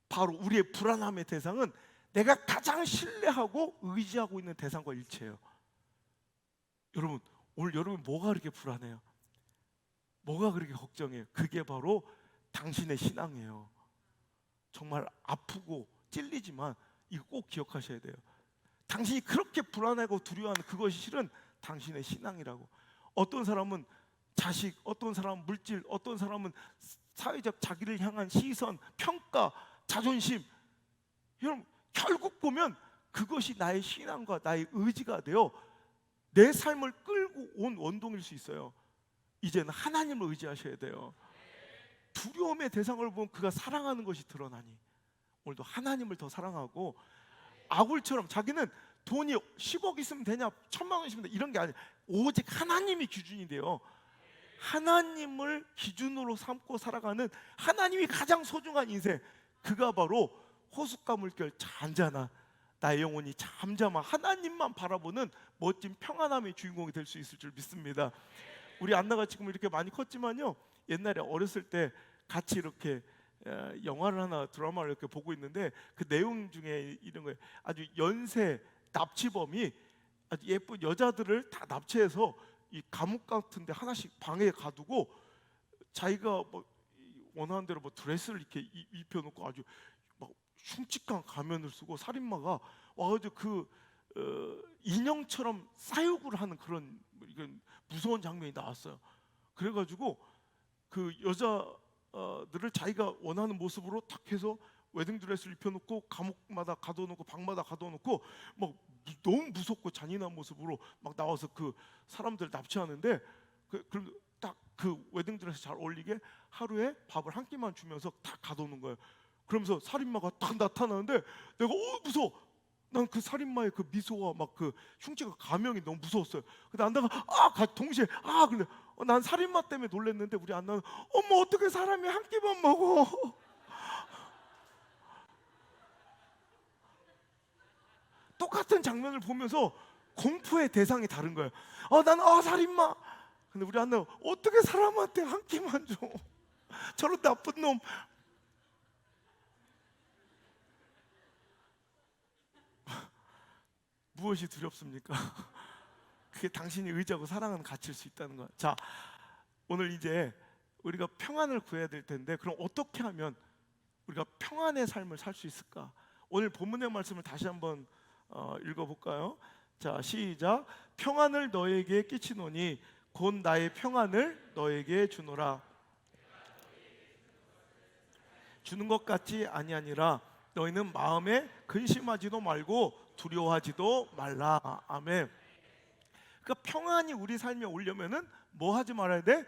바로 우리의 불안함의 대상은 내가 가장 신뢰하고 의지하고 있는 대상과 일치해요. 여러분, 오늘 여러분 뭐가 그렇게 불안해요? 뭐가 그렇게 걱정해요? 그게 바로 당신의 신앙이에요. 정말 아프고 찔리지만 이거 꼭 기억하셔야 돼요. 당신이 그렇게 불안하고 두려워하는 그것이 실은 당신의 신앙이라고. 어떤 사람은 자식, 어떤 사람은 물질, 어떤 사람은 사회적 자기를 향한 시선, 평가, 자존심. 여러분, 결국 보면 그것이 나의 신앙과 나의 의지가 되어 내 삶을 끌고 온 원동일 수 있어요. 이제는 하나님을 의지하셔야 돼요. 두려움의 대상을 보면 그가 사랑하는 것이 드러나니 오늘도 하나님을 더 사랑하고, 아굴처럼 자기는 돈이 10억 있으면 되냐, 1000만 원 있으면 되냐, 이런 게 아니에요. 오직 하나님이 기준이 돼요. 하나님을 기준으로 삼고 살아가는, 하나님이 가장 소중한 인생, 그가 바로 호숫가 물결 잔잔한 나의 영혼이 잠잠한 하나님만 바라보는 멋진 평안함의 주인공이 될 수 있을 줄 믿습니다. 우리 안나가 지금 이렇게 많이 컸지만요, 옛날에 어렸을 때 같이 이렇게 영화를 하나, 드라마를 이렇게 보고 있는데 그 내용 중에 이런 거예요. 아주 연쇄 납치범이 아주 예쁜 여자들을 다 납치해서 이 감옥 같은 데 하나씩 방에 가두고 자기가 뭐 원하는 대로 뭐 드레스를 이렇게 입혀놓고 아주 막 흉측한 가면을 쓰고 살인마가 와가지고 그 인형처럼 사육을 하는 그런 이건 무서운 장면이 나왔어요. 그래가지고 그 여자들을 자기가 원하는 모습으로 탁 해서 웨딩드레스를 입혀놓고 감옥마다 가둬놓고 방마다 가둬놓고 막 너무 무섭고 잔인한 모습으로 막 나와서 그 사람들 납치하는데, 그럼 딱 그 웨딩드레스 잘 어울리게 하루에 밥을 한 끼만 주면서 다 가둬놓은 거예요. 그러면서 살인마가 딱 나타나는데 내가 무서워. 난 그 살인마의 그 미소와 막 그 흉측한 가명이 너무 무서웠어요. 근데 안나가 동시에 근데 난 살인마 때문에 놀랐는데 우리 안나는 어머, 어떻게 사람이 한 끼만 먹어? 똑같은 장면을 보면서 공포의 대상이 다른 거예요. 나는 살인마. 근데 우리 안나는 어떻게 사람한테 한 끼만 줘? 저런 나쁜 놈. 무엇이 두렵습니까? 그게 당신이 의지하고 사랑하는 가치일 수 있다는 거야. 자, 오늘 이제 우리가 평안을 구해야 될 텐데, 그럼 어떻게 하면 우리가 평안의 삶을 살 수 있을까? 오늘 본문의 말씀을 다시 한번 읽어볼까요? 자, 시작. 평안을 너에게 끼치노니 곧 나의 평안을 너에게 주노라. 주는 것 같지 아니하니라. 너희는 마음에 근심하지도 말고 두려워하지도 말라. 아멘. 그러니까 평안이 우리 삶에 오려면은 뭐 하지 말아야 돼?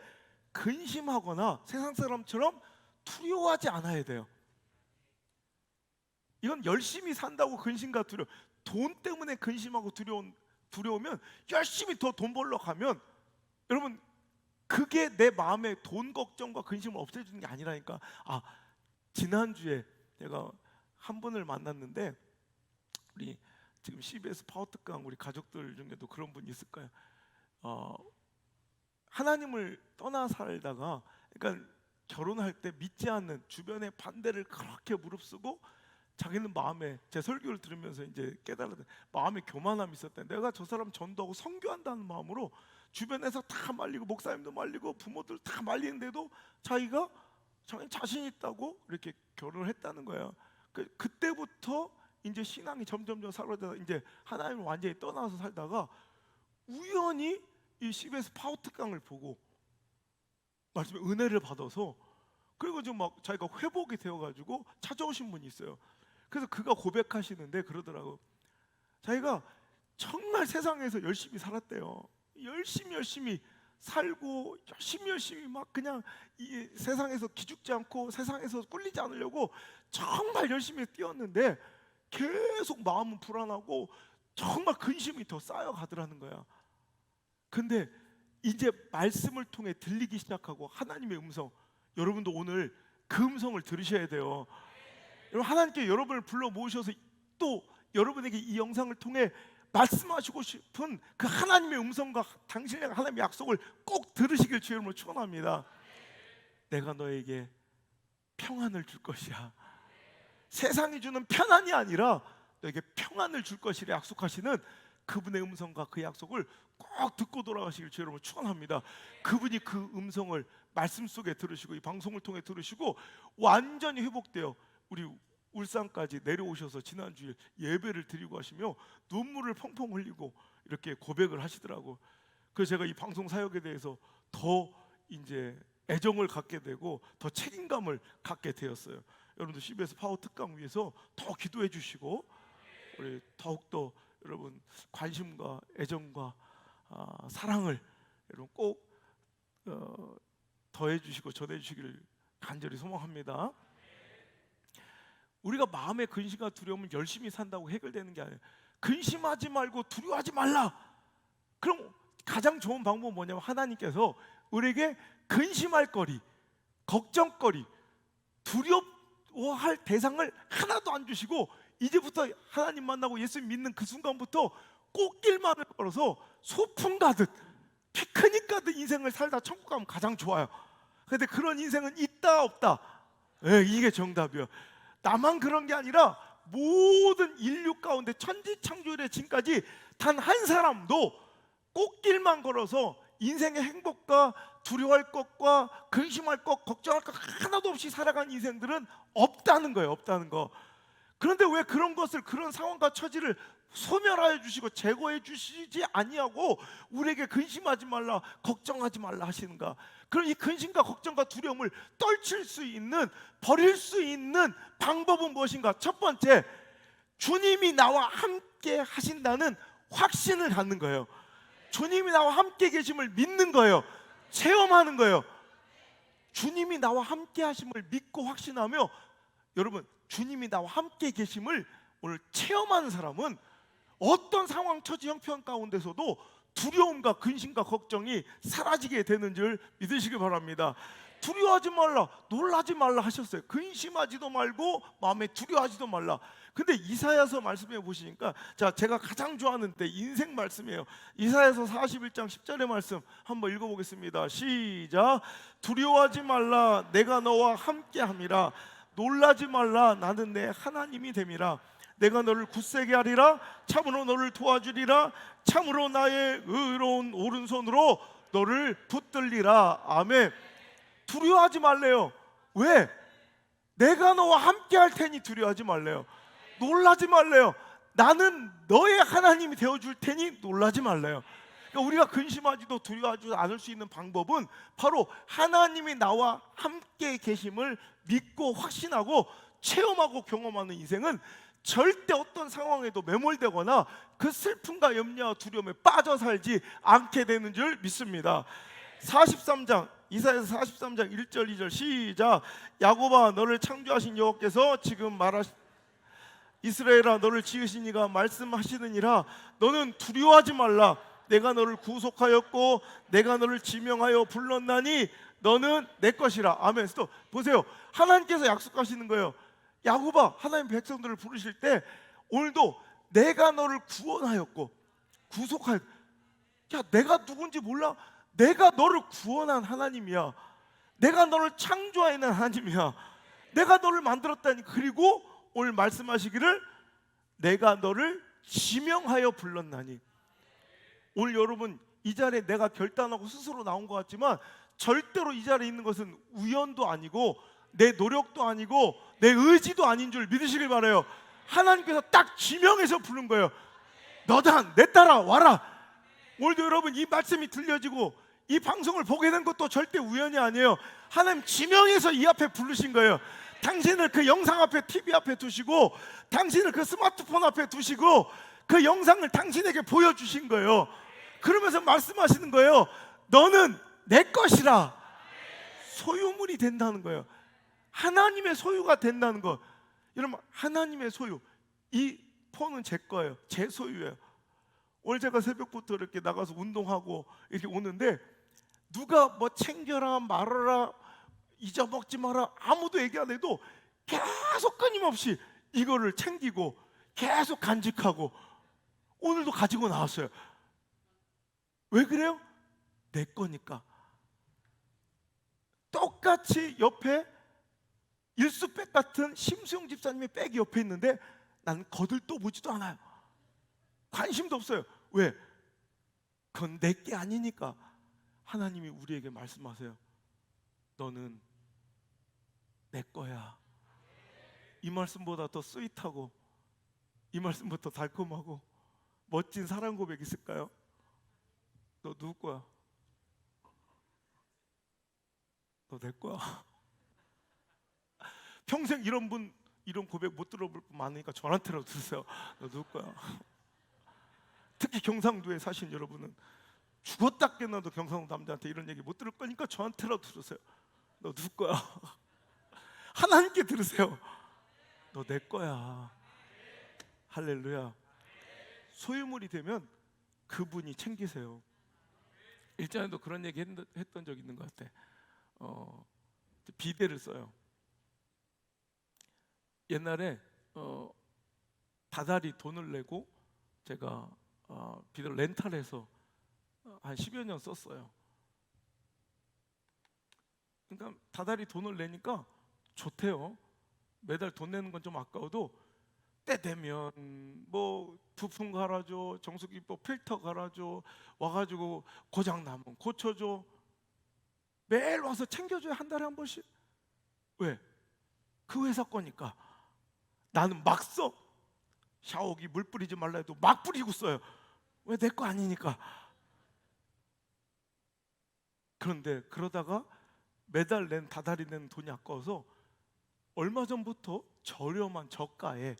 근심하거나 세상 사람처럼 두려워하지 않아야 돼요. 이건 열심히 산다고 근심과 두려워, 돈 때문에 근심하고 두려우면 열심히 더 돈 벌러 가면, 여러분 그게 내 마음에 돈 걱정과 근심을 없애주는 게 아니라니까. 지난주에 제가 한 분을 만났는데, 우리 지금 CBS 파워특강 우리 가족들 중에도 그런 분이 있을까요? 하나님을 떠나 살다가, 그러니까 결혼할 때 믿지 않는 주변의 반대를 그렇게 무릅쓰고 자기는 마음에, 제 설교를 들으면서 이제 깨달았는데 마음에 교만함이 있었대. 내가 저 사람 전도하고 선교한다는 마음으로 주변에서 다 말리고, 목사님도 말리고 부모들 다 말리는데도 자기가 자신 있다고 이렇게 결혼을 했다는 거예요. 그때부터 이제 신앙이 점점점 사라져서 이제 하나님을 완전히 떠나서 살다가 우연히 이 CBS 파워특강을 보고 말씀에 은혜를 받아서, 그리고 좀 막 자기가 회복이 되어가지고 찾아오신 분이 있어요. 그래서 그가 고백하시는데 그러더라고. 자기가 정말 세상에서 열심히 살았대요. 열심히 살고 열심히 막 그냥 이 세상에서 기죽지 않고 세상에서 꿀리지 않으려고 정말 열심히 뛰었는데 계속 마음은 불안하고 정말 근심이 더 쌓여가더라는 거야. 근데 이제 말씀을 통해 들리기 시작하고 하나님의 음성, 여러분도 오늘 그 음성을 들으셔야 돼요. 여러분, 하나님께 여러분을 불러 모으셔서 또 여러분에게 이 영상을 통해 말씀하시고 싶은 그 하나님의 음성과 당신의 하나님의 약속을 꼭 들으시길 주의 이름으로 축원합니다. 내가 너에게 평안을 줄 것이야. 세상이 주는 편안이 아니라 너에게 평안을 줄 것이라 약속하시는 그분의 음성과 그 약속을 꼭 듣고 돌아가시길 주의 이름으로 축원합니다. 그분이 그 음성을 말씀 속에 들으시고 이 방송을 통해 들으시고 완전히 회복되어 우리 울산까지 내려오셔서 지난주에 예배를 드리고 하시며 눈물을 펑펑 흘리고 이렇게 고백을 하시더라고. 그래서 제가 이 방송 사역에 대해서 더 이제 애정을 갖게 되고 더 책임감을 갖게 되었어요. 여러분들 CBS 파워 특강 위해서 더 기도해 주시고 우리 더욱더 여러분 관심과 애정과 사랑을 여러분 꼭 더해 주시고 전해 주시기를 간절히 소망합니다. 우리가 마음의 근심과 두려움은 열심히 산다고 해결되는 게 아니에요. 근심하지 말고 두려워하지 말라. 그럼 가장 좋은 방법은 뭐냐면 하나님께서 우리에게 근심할 거리, 걱정거리, 두려워할 대상을 하나도 안 주시고 이제부터 하나님 만나고 예수 믿는 그 순간부터 꽃길만을 걸어서 소풍 가듯 피크닉 가듯 인생을 살다 천국 가면 가장 좋아요. 그런데 그런 인생은 있다 없다? 이게 정답이에요. 나만 그런 게 아니라 모든 인류 가운데 천지창조일의 지금까지 단 한 사람도 꽃길만 걸어서 인생의 행복과 두려워할 것과 근심할 것, 걱정할 것 하나도 없이 살아간 인생들은 없다는 거예요. 없다는 거. 그런데 왜 그런 것을, 그런 상황과 처지를 소멸하여 주시고 제거해 주시지 아니하고 우리에게 근심하지 말라, 걱정하지 말라 하시는가? 그럼 이 근심과 걱정과 두려움을 떨칠 수 있는, 버릴 수 있는 방법은 무엇인가? 첫 번째, 주님이 나와 함께 하신다는 확신을 갖는 거예요. 주님이 나와 함께 계심을 믿는 거예요. 체험하는 거예요. 주님이 나와 함께 하심을 믿고 확신하며, 여러분 주님이 나와 함께 계심을 오늘 체험하는 사람은 어떤 상황, 처지, 형편 가운데서도 두려움과 근심과 걱정이 사라지게 되는 줄 믿으시기 바랍니다. 두려워하지 말라, 놀라지 말라 하셨어요. 근심하지도 말고 마음에 두려워하지도 말라. 근데 이사야서 말씀해 보시니까, 자, 제가 가장 좋아하는 때 인생 말씀이에요. 이사야서 41장 10절의 말씀 한번 읽어보겠습니다. 시작. 두려워하지 말라, 내가 너와 함께함이라. 놀라지 말라, 나는 내 하나님이 됨이라. 내가 너를 굳세게 하리라. 참으로 너를 도와주리라. 참으로 나의 의로운 오른손으로 너를 붙들리라. 아멘. 두려워하지 말래요. 왜? 내가 너와 함께 할 테니 두려워하지 말래요. 놀라지 말래요. 나는 너의 하나님이 되어줄 테니 놀라지 말래요. 그러니까 우리가 근심하지도 두려워하지도 않을 수 있는 방법은 바로 하나님이 나와 함께 계심을 믿고 확신하고 체험하고 경험하는 인생은 절대 어떤 상황에도 매몰되거나 그 슬픔과 염려와 두려움에 빠져 살지 않게 되는 줄 믿습니다. 43장 이사야서 43장 1절 2절 시작. 야곱아 너를 창조하신 여호와께서 지금 이스라엘아 너를 지으신 이가 말씀하시느니라. 너는 두려워하지 말라. 내가 너를 구속하였고 내가 너를 지명하여 불렀나니 너는 내 것이라. 아멘. 또 보세요. 하나님께서 약속하시는 거예요. 야곱아, 하나님 백성들을 부르실 때 오늘도 내가 너를 구원하였고 구속하였. 야, 내가 누군지 몰라? 내가 너를 구원한 하나님이야. 내가 너를 창조하는 하나님이야. 내가 너를 만들었다니. 그리고 오늘 말씀하시기를 내가 너를 지명하여 불렀나니. 오늘 여러분 이 자리에 내가 결단하고 스스로 나온 것 같지만 절대로 이 자리에 있는 것은 우연도 아니고 내 노력도 아니고 내 의지도 아닌 줄 믿으시길 바라요. 하나님께서 딱 지명해서 부른 거예요. 너다, 내 따라 와라. 오늘도 여러분 이 말씀이 들려지고 이 방송을 보게 된 것도 절대 우연이 아니에요. 하나님 지명해서 이 앞에 부르신 거예요. 당신을 그 영상 앞에, TV 앞에 두시고 당신을 그 스마트폰 앞에 두시고 그 영상을 당신에게 보여주신 거예요. 그러면서 말씀하시는 거예요. 너는 내 것이라. 소유물이 된다는 거예요. 하나님의 소유가 된다는 거. 여러분 하나님의 소유, 이 폰은 제 거예요. 제 소유예요. 오늘 제가 새벽부터 이렇게 나가서 운동하고 이렇게 오는데 누가 뭐 챙겨라 말아라 잊어먹지 마라 아무도 얘기 안 해도 계속 끊임없이 이거를 챙기고 계속 간직하고 오늘도 가지고 나왔어요. 왜 그래요? 내 거니까. 똑같이 옆에 일수백 같은 심수영 집사님의 백이 옆에 있는데 난 거들떠보지도 않아요. 관심도 없어요. 왜? 그건 내 게 아니니까. 하나님이 우리에게 말씀하세요. 너는 내 거야. 이 말씀보다 더 스윗하고 이 말씀보다 더 달콤하고 멋진 사랑 고백 있을까요? 너 누구 거야? 너 내 거야. 평생 이런 고백 못 들어볼 분 많으니까 저한테라도 들으세요. 너 누구 거야? 특히 경상도에 사신 여러분은 죽었다 깨어나도 경상도 남자한테 이런 얘기 못 들을 거니까 저한테라도 들으세요. 너 누구 거야? 하나님께 들으세요. 너 내 거야. 할렐루야. 소유물이 되면 그분이 챙기세요. 일전에도 그런 얘기 했던 적 있는 것 같아. 비데를 써요. 옛날에 다달이 돈을 내고 제가 비데를 렌탈해서 한 10여 년 썼어요. 그러니까 다달이 돈을 내니까 좋대요. 매달 돈 내는 건 좀 아까워도 때 되면 뭐 부품 갈아줘, 정수기법 필터 갈아줘, 와가지고 고장 나면 고쳐줘. 매일 와서 챙겨줘요. 한 달에 한 번씩. 왜? 그 회사 거니까. 나는 막 써. 샤워기 물 뿌리지 말라 해도 막 뿌리고 써요. 왜? 내 거 아니니까. 그런데 그러다가 매달 다달이 내는 돈이 아까워서 얼마 전부터 저렴한 저가에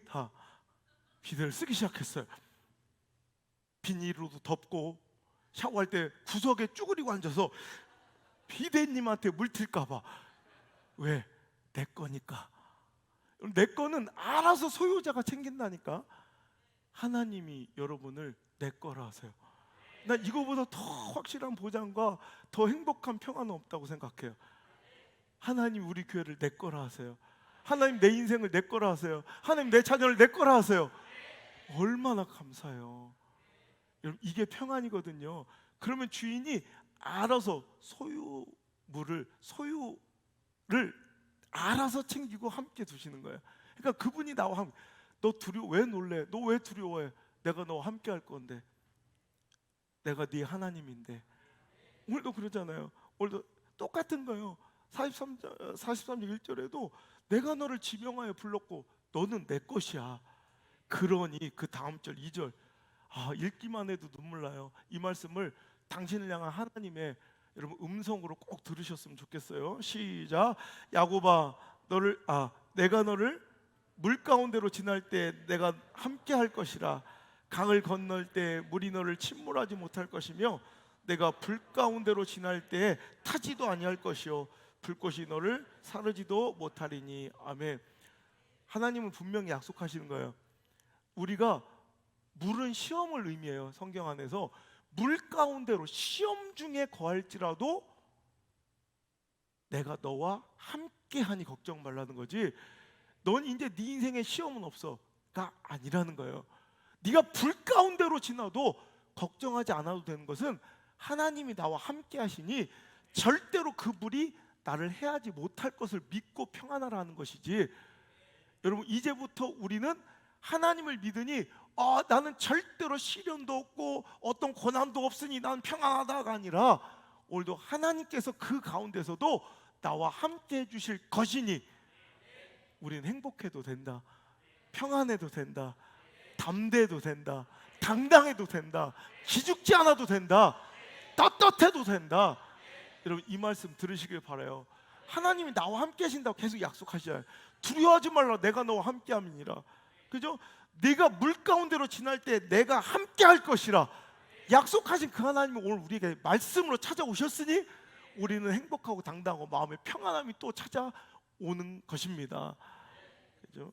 다 비데를 쓰기 시작했어요. 비닐로도 덮고 샤워할 때 구석에 쭈그리고 앉아서 비데님한테 물 튈까 봐. 왜? 내 거니까. 내 거는 알아서 소유자가 챙긴다니까. 하나님이 여러분을 내 거라 하세요. 난 이거보다 더 확실한 보장과 더 행복한 평안은 없다고 생각해요. 하나님 우리 교회를 내 거라 하세요. 하나님 내 인생을 내 거라 하세요. 하나님 내 자녀를 내 거라 하세요. 얼마나 감사해요. 여러분 이게 평안이거든요. 그러면 주인이 알아서 소유를 알아서 챙기고 함께 두시는 거예요. 그러니까 그분이 나와 함께. 너 왜 놀래? 너 왜 두려워해? 내가 너와 함께 할 건데. 내가 네 하나님인데. 오늘도 그러잖아요. 오늘도 똑같은 거예요. 43장 1절에도 내가 너를 지명하여 불렀고 너는 내 것이야. 그러니 그 다음 절 2절 읽기만 해도 눈물 나요. 이 말씀을 당신을 향한 하나님의 여러분 음성으로 꼭 들으셨으면 좋겠어요. 시작. 야곱아, 내가 너를 물 가운데로 지날 때 내가 함께 할 것이라. 강을 건널 때 물이 너를 침몰하지 못할 것이며 내가 불 가운데로 지날 때 타지도 아니할 것이요 불꽃이 너를 사르지도 못하리니. 아멘. 하나님은 분명히 약속하시는 거예요. 우리가 물은 시험을 의미해요. 성경 안에서 물 가운데로 시험 중에 거할지라도 내가 너와 함께하니 걱정 말라는 거지. 넌 이제 네 인생에 시험은 없어가 아니라는 거예요. 네가 불 가운데로 지나도 걱정하지 않아도 되는 것은 하나님이 나와 함께 하시니 절대로 그 불이 나를 해하지 못할 것을 믿고 평안하라는 것이지. 여러분, 이제부터 우리는 하나님을 믿으니 나는 절대로 시련도 없고 어떤 고난도 없으니 난 평안하다가 아니라 오늘도 하나님께서 그 가운데서도 나와 함께 해주실 것이니 우리는 행복해도 된다, 평안해도 된다, 담대해도 된다, 당당해도 된다, 기죽지 않아도 된다, 떳떳해도 된다. 여러분, 이 말씀 들으시길 바라요. 하나님이 나와 함께 하신다고 계속 약속하시잖아요. 두려워하지 말라, 내가 너와 함께 함이니라. 그죠? 네가 물 가운데로 지날 때 내가 함께 할 것이라 약속하신 그 하나님이 오늘 우리에게 말씀으로 찾아오셨으니 우리는 행복하고 당당하고 마음의 평안함이 또 찾아오는 것입니다. 그죠?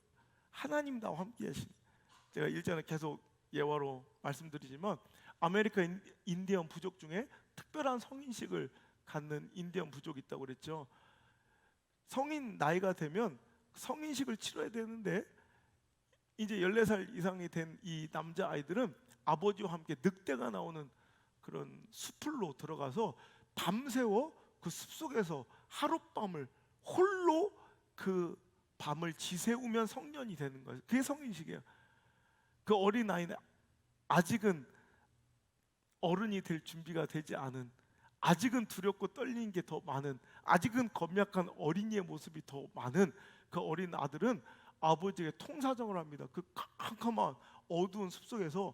하나님 나와 함께 하신, 제가 일전에 계속 예화로 말씀드리지만 아메리카 인디언 부족 중에 특별한 성인식을 갖는 인디언 부족이 있다고 그랬죠. 성인 나이가 되면 성인식을 치러야 되는데 이제 14살 이상이 된 이 남자 아이들은 아버지와 함께 늑대가 나오는 그런 숲으로 들어가서 밤새워 그 숲속에서 하룻밤을 홀로 그 밤을 지새우면 성년이 되는 거예요. 그게 성인식이에요. 그 어린 아이는 아직은 어른이 될 준비가 되지 않은, 아직은 두렵고 떨리는 게 더 많은, 아직은 겁약한 어린이의 모습이 더 많은 그 어린 아들은 아버지에게 통사정을 합니다. 그 캄캄한 어두운 숲속에서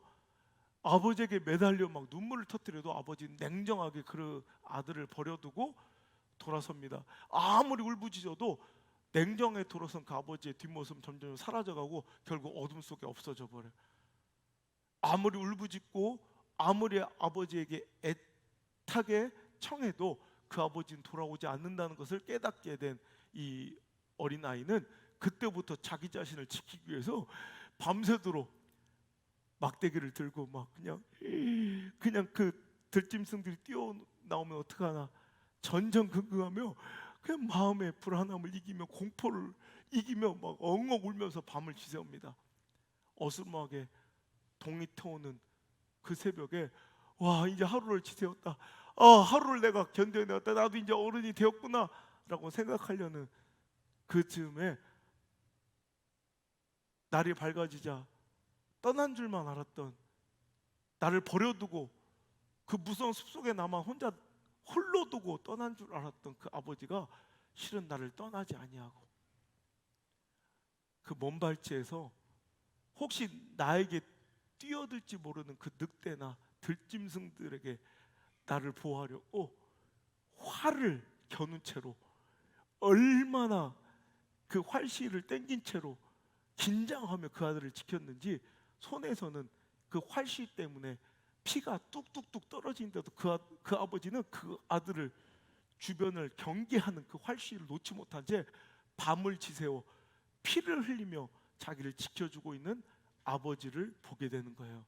아버지에게 매달려 막 눈물을 터뜨려도 아버지는 냉정하게 그 아들을 버려두고 돌아섭니다. 아무리 울부짖어도 냉정에 돌아선 그 아버지의 뒷모습은 점점 사라져가고 결국 어둠 속에 없어져 버려요. 아무리 울부짖고 아무리 아버지에게 애타게 청해도 그 아버지는 돌아오지 않는다는 것을 깨닫게 된 이 어린아이는 그때부터 자기 자신을 지키기 위해서 밤새도록 막대기를 들고 막 그냥 그 들짐승들이 뛰어나오면 어떡하나 전전긍긍하며 그냥 마음의 불안함을 이기며 공포를 이기며 막 엉엉 울면서 밤을 지새웁니다. 어스름하게 동이 트오는 그 새벽에 와, 이제 하루를 지새웠다, 하루를 내가 견뎌내었다, 나도 이제 어른이 되었구나 라고 생각하려는 그 즈음에 날이 밝아지자 떠난 줄만 알았던, 나를 버려두고 그 무서운 숲속에 남아 혼자 홀로 두고 떠난 줄 알았던 그 아버지가 실은 나를 떠나지 아니하고 그 먼 발치에서 혹시 나에게 뛰어들지 모르는 그 늑대나 들짐승들에게 나를 보호하려고 활을 겨눈 채로, 얼마나 그 활시를 땡긴 채로 긴장하며 그 아들을 지켰는지 손에서는 그 활시 때문에 피가 뚝뚝뚝 떨어지는데도 그 아버지는 그 아들을 주변을 경계하는 그 활시를 놓지 못한 채 밤을 지새워 피를 흘리며 자기를 지켜주고 있는 아버지를 보게 되는 거예요.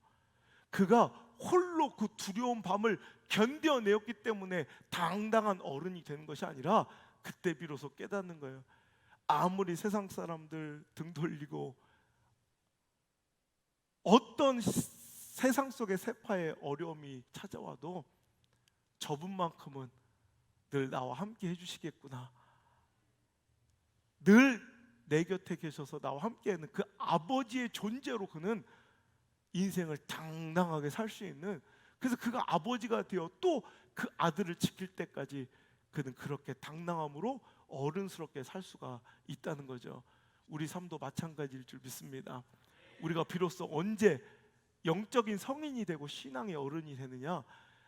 그가 홀로 그 두려운 밤을 견뎌내었기 때문에 당당한 어른이 되는 것이 아니라 그때 비로소 깨닫는 거예요. 아무리 세상 사람들 등 돌리고 어떤 세상 속의 세파의 어려움이 찾아와도 저분만큼은 늘 나와 함께 해주시겠구나, 늘 내 곁에 계셔서 나와 함께하는 그 아버지의 존재로 그는 인생을 당당하게 살 수 있는, 그래서 그가 아버지가 되어 또 그 아들을 지킬 때까지 그는 그렇게 당당함으로 어른스럽게 살 수가 있다는 거죠. 우리 삶도 마찬가지일 줄 믿습니다. 우리가 비로소 언제 영적인 성인이 되고 신앙의 어른이 되느냐?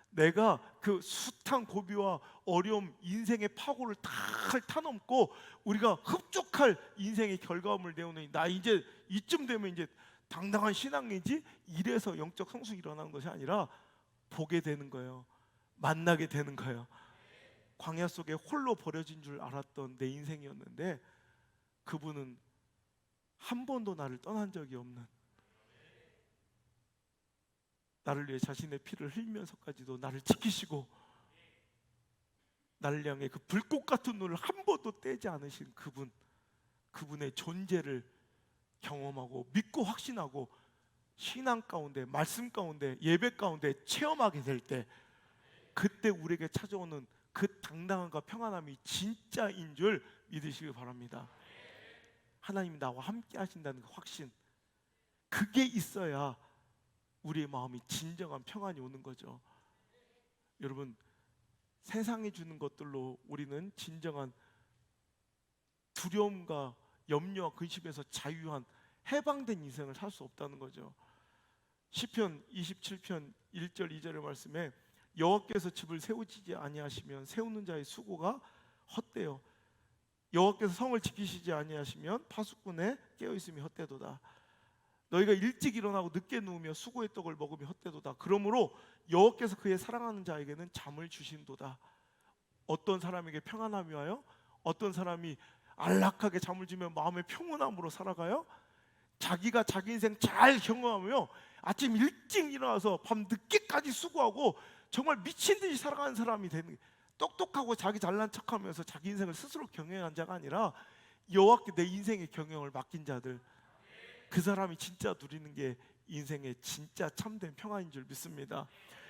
내가 그 숱한 고비와 어려움, 인생의 파고를 다 타넘고 우리가 흡족할 인생의 결과물을 내오는, 나 이제 이쯤 되면 이제 당당한 신앙이지, 이래서 영적 성숙이 일어나는 것이 아니라 보게 되는 거예요. 만나게 되는 거예요. 광야 속에 홀로 버려진 줄 알았던 내 인생이었는데 그분은 한 번도 나를 떠난 적이 없는, 나를 위해 자신의 피를 흘리면서까지도 나를 지키시고 나를 향해 그 불꽃 같은 눈을 한 번도 떼지 않으신 그분의 존재를 경험하고 믿고 확신하고 신앙 가운데, 말씀 가운데, 예배 가운데 체험하게 될 때, 그때 우리에게 찾아오는 그 당당함과 평안함이 진짜인 줄 믿으시기 바랍니다. 하나님이 나와 함께 하신다는 그 확신, 그게 있어야 우리의 마음이 진정한 평안이 오는 거죠. 여러분, 세상이 주는 것들로 우리는 진정한 두려움과 염려와 근심에서 자유한 해방된 인생을 살 수 없다는 거죠. 시편 27편 1절 2절의 말씀에 여호와께서 집을 세우시지 아니하시면 세우는 자의 수고가 헛되어 여호와께서 성을 지키시지 아니하시면 파수꾼의 깨어있음이 헛되도다. 너희가 일찍 일어나고 늦게 누우며 수고의 떡을 먹으며 헛되도다. 그러므로 여호와께서 그의 사랑하는 자에게는 잠을 주신도다. 어떤 사람에게 평안함이 와요? 어떤 사람이 안락하게 잠을 주며 마음의 평온함으로 살아가요? 자기가 자기 인생 잘 경험하며 아침 일찍 일어나서 밤 늦게까지 수고하고 정말 미친 듯이 살아가는 사람이 되는, 똑똑하고 자기 잘난 척하면서 자기 인생을 스스로 경영한 자가 아니라 여호와께 내 인생의 경영을 맡긴 자들, 그 사람이 진짜 누리는 게 인생의 진짜 참된 평안인 줄 믿습니다.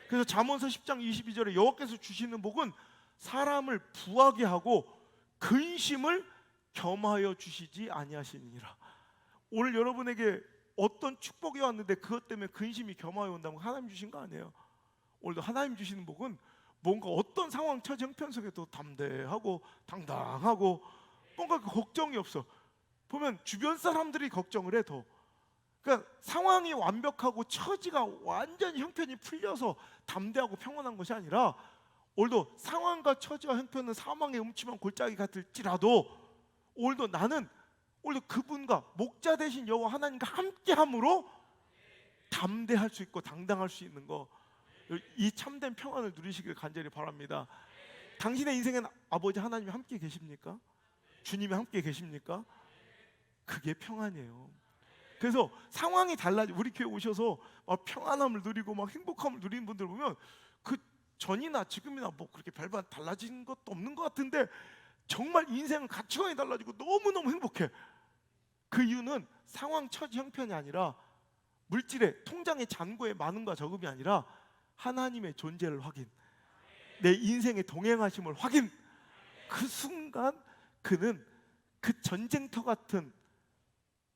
그래서 잠언서 10장 22절에 여호와께서 주시는 복은 사람을 부하게 하고 근심을 겸하여 주시지 아니하시니라. 오늘 여러분에게 어떤 축복이 왔는데 그것 때문에 근심이 겸하여 온다면 하나님 주신 거 아니에요. 오늘도 하나님 주시는 복은 뭔가 어떤 상황, 처지, 형편 속에도 담대하고 당당하고 뭔가 그 걱정이 없어. 보면 주변 사람들이 걱정을 해 더. 그러니까 상황이 완벽하고 처지가 완전히 형편이 풀려서 담대하고 평온한 것이 아니라, 오늘도 상황과 처지와 형편은 사망의 음침한 골짜기 같을지라도 오늘도 나는 오늘도 그분과 목자 되신 여호와 하나님과 함께함으로 담대할 수 있고 당당할 수 있는 거, 이 참된 평안을 누리시길 간절히 바랍니다. 당신의 인생엔 아버지 하나님이 함께 계십니까? 주님이 함께 계십니까? 그게 평안이에요. 그래서 상황이 달라지, 우리 교회 오셔서 막 평안함을 누리고 막 행복함을 누리는 분들 보면 그 전이나 지금이나 뭐 그렇게 별반 달라진 것도 없는 것 같은데 정말 인생은 가치관이 달라지고 너무너무 행복해. 그 이유는 상황, 처지, 형편이 아니라 물질의 통장의 잔고의 많음과 적음이 아니라 하나님의 존재를 확인, 내 인생의 동행하심을 확인. 그 순간 그는 그 전쟁터 같은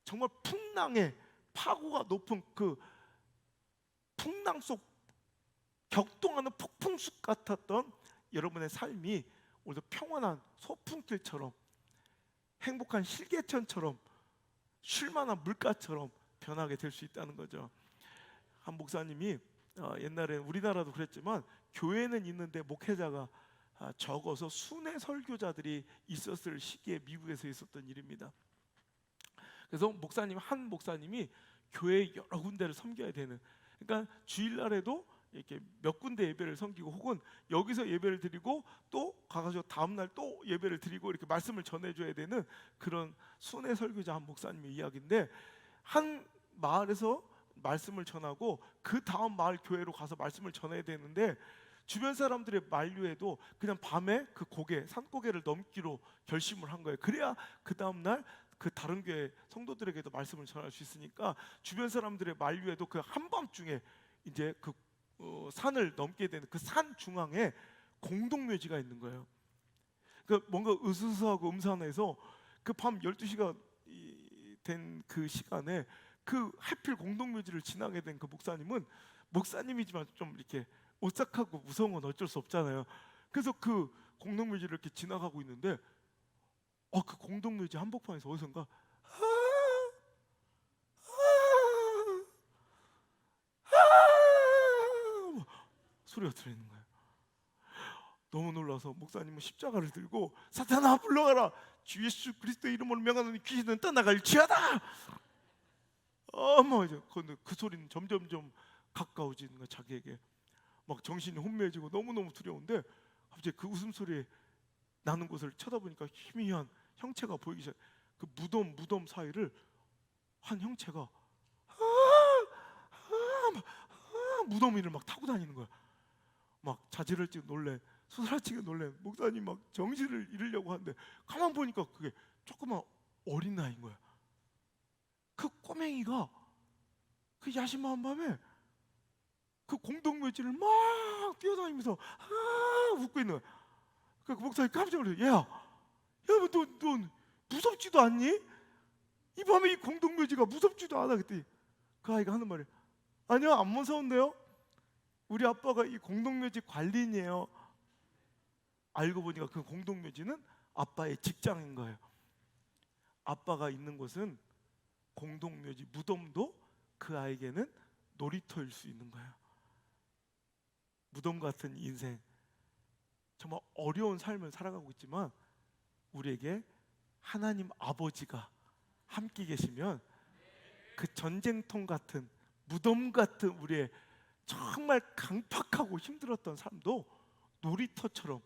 정말 풍랑의 파고가 높은 그 풍랑 속 격동하는 폭풍숲 같았던 여러분의 삶이 오늘도 평온한 소풍길처럼, 행복한 실개천처럼, 쉴만한 물가처럼 변하게 될 수 있다는 거죠. 한 목사님이 옛날에 우리나라도 그랬지만 교회는 있는데 목회자가 적어서 순회 설교자들이 있었을 시기에 미국에서 있었던 일입니다. 그래서 한 목사님이 교회 여러 군데를 섬겨야 되는, 그러니까 주일날에도 이렇게 몇 군데 예배를 섬기고 혹은 여기서 예배를 드리고 또 가가지고 다음날 또 예배를 드리고 이렇게 말씀을 전해줘야 되는 그런 순회 설교자 한 목사님의 이야기인데, 한 마을에서 말씀을 전하고 그 다음 마을 교회로 가서 말씀을 전해야 되는데 주변 사람들의 만류에도 그냥 밤에 그 산고개를 넘기로 결심을 한 거예요. 그래야 그 다음날 그 다른 교회 성도들에게도 말씀을 전할 수 있으니까 주변 사람들의 만류에도 그 한밤중에 이제 그 산을 넘게 되는 그 산 중앙에 공동묘지가 있는 거예요. 그 뭔가 으스스하고 음산해서 그 밤 12시가 된 그 시간에 그 하필 공동묘지를 지나게 된 그 목사님은 목사님이지만 좀 이렇게 오싹하고 무서운 건 어쩔 수 없잖아요. 그래서 그 공동묘지를 이렇게 지나가고 있는데 그 공동묘지 한복판에서 어디선가 소리가 들리는 거예요. 너무 놀라서 목사님은 십자가를 들고 사탄아 물러가라, 주 예수 그리스도의 이름으로 명하노니 귀신은 떠나갈지어다. 이제 그 소리는 점점점 가까워지는 거야. 자기에게 막 정신이 혼미해지고 너무너무 두려운데 갑자기 그 웃음소리에 나는 곳을 쳐다보니까 희미한 형체가 보이기 시작. 그 무덤 사이를 한 형체가 무덤 위를 막 타고 다니는 거야. 막 자지러지고 놀래, 소스라치게 놀래. 목사님 막 정신을 잃으려고 하는데 가만 보니까 그게 조그만 어린 아이인 거야. 그 꼬맹이가 그 야심한 밤에 그 공동묘지를 막 뛰어다니면서 웃고 있는 거야. 그 목사님 깜짝 놀랐어요. 얘야, 너 무섭지도 않니? 이 밤에 이 공동묘지가 무섭지도 않아. 그때 그 아이가 하는 말이, 아니요, 안 무서운데요. 우리 아빠가 이 공동묘지 관리인이에요. 알고 보니까 그 공동묘지는 아빠의 직장인 거예요. 아빠가 있는 곳은 공동묘지, 무덤도 그 아이에게는 놀이터일 수 있는 거예요. 무덤 같은 인생, 정말 어려운 삶을 살아가고 있지만 우리에게 하나님 아버지가 함께 계시면 그 전쟁통 같은, 무덤 같은 우리의 정말 강팍하고 힘들었던 삶도 놀이터처럼,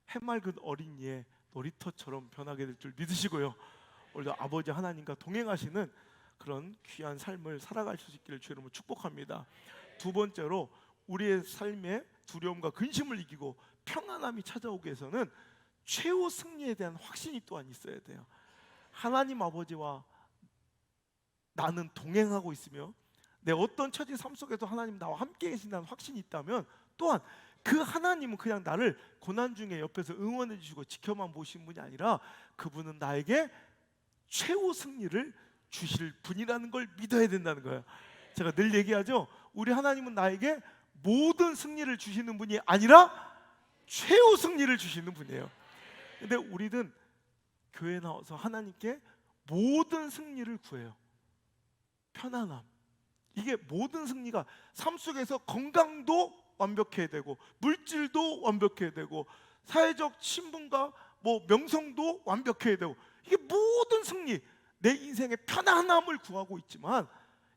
해맑은 어린이의 놀이터처럼 변하게 될 줄 믿으시고요. 오늘도 아버지 하나님과 동행하시는 그런 귀한 삶을 살아갈 수 있기를 주의 이름으로 축복합니다. 두 번째로, 우리의 삶에 두려움과 근심을 이기고 평안함이 찾아오기 위해서는 최후 승리에 대한 확신이 또한 있어야 돼요. 하나님 아버지와 나는 동행하고 있으며 내 어떤 처지 삶 속에도 하나님 나와 함께 계신다는 확신이 있다면, 또한 그 하나님은 그냥 나를 고난 중에 옆에서 응원해 주시고 지켜만 보시는 분이 아니라 그분은 나에게 최후 승리를 주실 분이라는 걸 믿어야 된다는 거예요. 제가 늘 얘기하죠. 우리 하나님은 나에게 모든 승리를 주시는 분이 아니라 최후 승리를 주시는 분이에요. 근데 우리는 교회 나와서 하나님께 모든 승리를 구해요. 편안함, 이게 모든 승리가 삶 속에서 건강도 완벽해야 되고, 물질도 완벽해야 되고, 사회적 신분과 명성도 완벽해야 되고, 이게 모든 승리, 내 인생의 편안함을 구하고 있지만,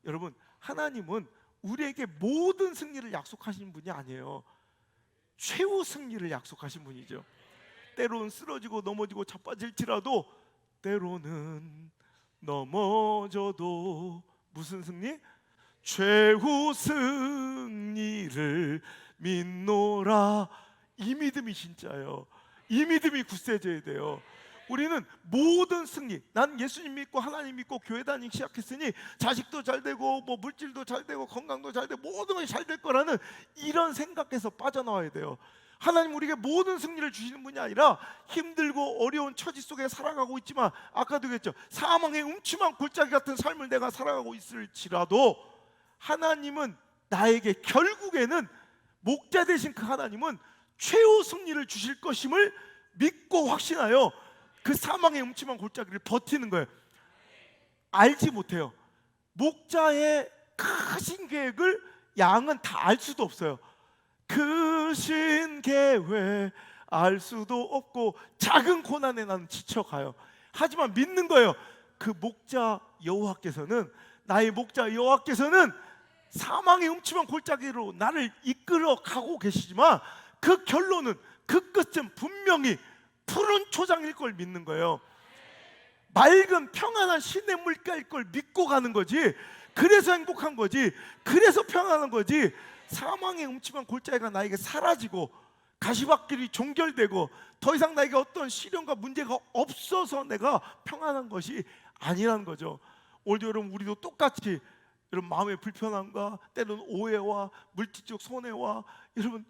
여러분, 하나님은 우리에게 모든 승리를 약속하신 분이 아니에요. 최후 승리를 약속하신 분이죠. 때로는 쓰러지고 넘어지고 자빠질지라도, 때로는 넘어져도 무슨 승리? 최후 승리를 믿노라. 이 믿음이 진짜예요. 이 믿음이 굳세져야 돼요. 우리는 모든 승리, 난 예수님 믿고 하나님 믿고 교회 다니기 시작했으니 자식도 잘 되고 물질도 잘 되고 건강도 잘 되고 모든 것이 잘 될 거라는 이런 생각에서 빠져나와야 돼요. 하나님 우리에게 모든 승리를 주시는 분이 아니라 힘들고 어려운 처지 속에 살아가고 있지만, 아까도 얘기했죠, 사망의 음침한 골짜기 같은 삶을 내가 살아가고 있을지라도 하나님은 나에게 결국에는, 목자 되신 그 하나님은 최후 승리를 주실 것임을 믿고 확신하여 그 사망의 음침한 골짜기를 버티는 거예요. 알지 못해요. 목자의 크신 계획을 양은 다 알 수도 없어요. 크신 계획 알 수도 없고 작은 고난에 나는 지쳐가요. 하지만 믿는 거예요. 그 목자 여호와께서는, 나의 목자 여호와께서는 사망의 음침한 골짜기로 나를 이끌어 가고 계시지만 그 결론은, 그 끝은 분명히 푸른 초장일 걸 믿는 거예요. 맑은 평안한 시냇 물가일 걸 믿고 가는 거지. 그래서 행복한 거지. 그래서 평안한 거지. 사망의 음침한 골짜기가 나에게 사라지고 가시밭길이 종결되고 더 이상 나에게 어떤 시련과 문제가 없어서 내가 평안한 것이 아니라는 거죠. 오늘 여러분, 우리도 똑같이 여러분 마음의 불편함과 때로는 오해와 물질적 손해와 여러분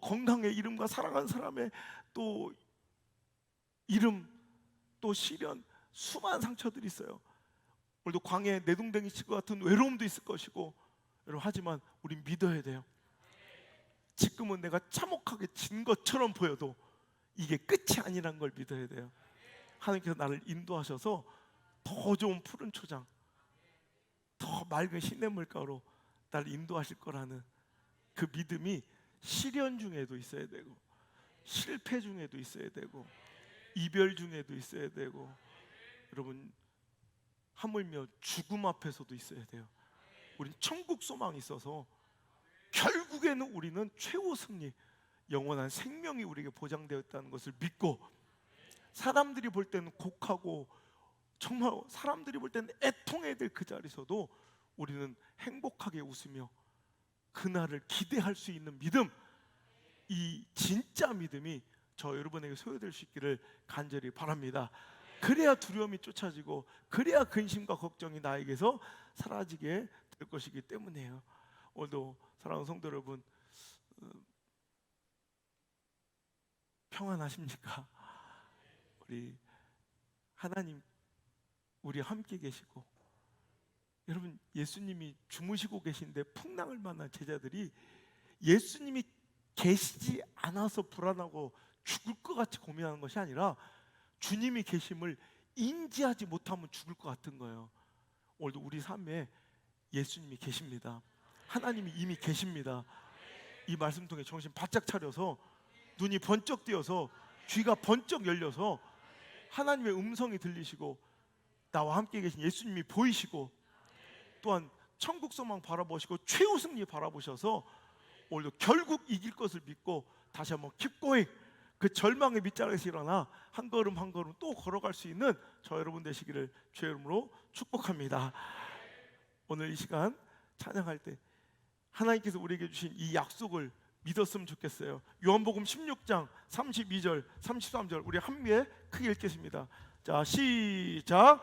건강의 이름과 사랑하는 사람의 또 이름, 또 시련, 수많은 상처들이 있어요. 오늘도 광야에 내동댕이 칠 것 같은 외로움도 있을 것이고, 여러분, 하지만 우리 믿어야 돼요. 지금은 내가 참혹하게 진 것처럼 보여도 이게 끝이 아니란 걸 믿어야 돼요. 하나님께서 나를 인도하셔서 더 좋은 푸른 초장, 더 맑은 시냇물가로 나를 인도하실 거라는 그 믿음이 시련 중에도 있어야 되고, 실패 중에도 있어야 되고, 이별 중에도 있어야 되고, 여러분 하물며 죽음 앞에서도 있어야 돼요. 우린 천국 소망이 있어서 결국에는 우리는 최후 승리, 영원한 생명이 우리에게 보장되었다는 것을 믿고, 사람들이 볼 때는 곡하고 정말 사람들이 볼 때는 애통해야 될 그 자리에서도 우리는 행복하게 웃으며 그날을 기대할 수 있는 믿음, 이 진짜 믿음이 저 여러분에게 소유될 수 있기를 간절히 바랍니다. 그래야 두려움이 쫓아지고, 그래야 근심과 걱정이 나에게서 사라지게 될 것이기 때문이에요. 오늘도 사랑하는 성도 여러분, 평안하십니까? 우리 하나님 우리 함께 계시고, 여러분 예수님이 주무시고 계신데 풍랑을 만난 제자들이 예수님이 계시지 않아서 불안하고 죽을 것 같이 고민하는 것이 아니라 주님이 계심을 인지하지 못하면 죽을 것 같은 거예요. 오늘도 우리 삶에 예수님이 계십니다. 하나님이 이미 계십니다. 이 말씀 통해 정신 바짝 차려서, 눈이 번쩍 뜨여서, 귀가 번쩍 열려서 하나님의 음성이 들리시고, 나와 함께 계신 예수님이 보이시고, 또한 천국 소망 바라보시고 최후 승리 바라보셔서 오늘도 결국 이길 것을 믿고 다시 한번 keep going, 그 절망의 밑자락에서 일어나 한 걸음 한 걸음 또 걸어갈 수 있는 저 여러분 되시기를 주의 이름으로 축복합니다. 오늘 이 시간 찬양할 때 하나님께서 우리에게 주신 이 약속을 믿었으면 좋겠어요. 요한복음 16장 32절 33절 우리 함께 크게 읽겠습니다. 자, 시작.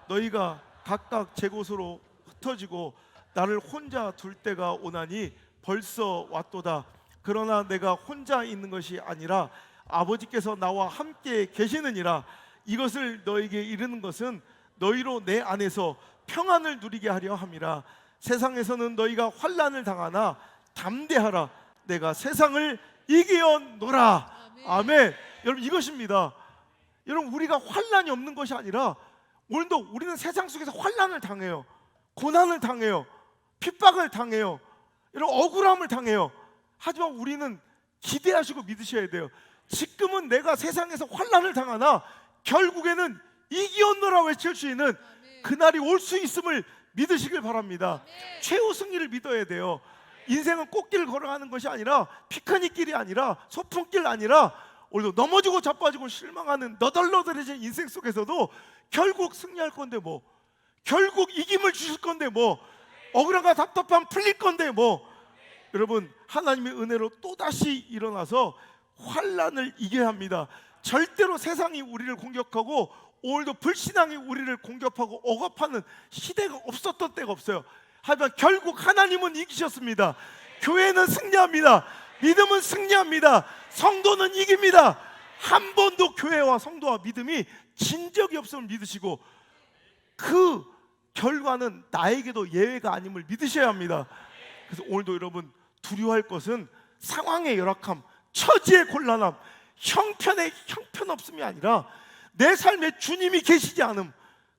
너희가 각각 제 곳으로 흩어지고 나를 혼자 둘 때가 오나니 벌써 왔도다. 그러나 내가 혼자 있는 것이 아니라 아버지께서 나와 함께 계시느니라. 이것을 너에게 이르는 것은 너희로 내 안에서 평안을 누리게 하려 함이라. 세상에서는 너희가 환난을 당하나 담대하라. 내가 세상을 이기었노라. 아멘. 아멘. 여러분 이것입니다. 여러분 우리가 환난이 없는 것이 아니라 오늘도 우리는 세상 속에서 환난을 당해요. 고난을 당해요. 핍박을 당해요. 여러분 억울함을 당해요. 하지만 우리는 기대하시고 믿으셔야 돼요. 지금은 내가 세상에서 환난을 당하나 결국에는 이기었노라 외칠 수 있는 그날이 올 수 있음을 믿으시길 바랍니다. 최후 승리를 믿어야 돼요. 인생은 꽃길을 걸어가는 것이 아니라 피크닉 길이 아니라 소풍길 아니라 오늘도 넘어지고 자빠지고 실망하는 너덜너덜해진 인생 속에서도 결국 승리할 건데 뭐, 결국 이김을 주실 건데 뭐, 억울함과 답답함 풀릴 건데 뭐. 여러분 하나님의 은혜로 또다시 일어나서 환난을 이겨야 합니다. 절대로 세상이 우리를 공격하고 오늘도 불신앙이 우리를 공격하고 억압하는 시대가 없었던 때가 없어요. 하지만 결국 하나님은 이기셨습니다. 교회는 승리합니다. 믿음은 승리합니다. 성도는 이깁니다. 한 번도 교회와 성도와 믿음이 진 적이 없음을 믿으시고 그 결과는 나에게도 예외가 아님을 믿으셔야 합니다. 그래서 오늘도 여러분 두려워할 것은 상황의 열악함, 처지의 곤란함, 형편의 형편없음이 아니라 내 삶에 주님이 계시지 않음,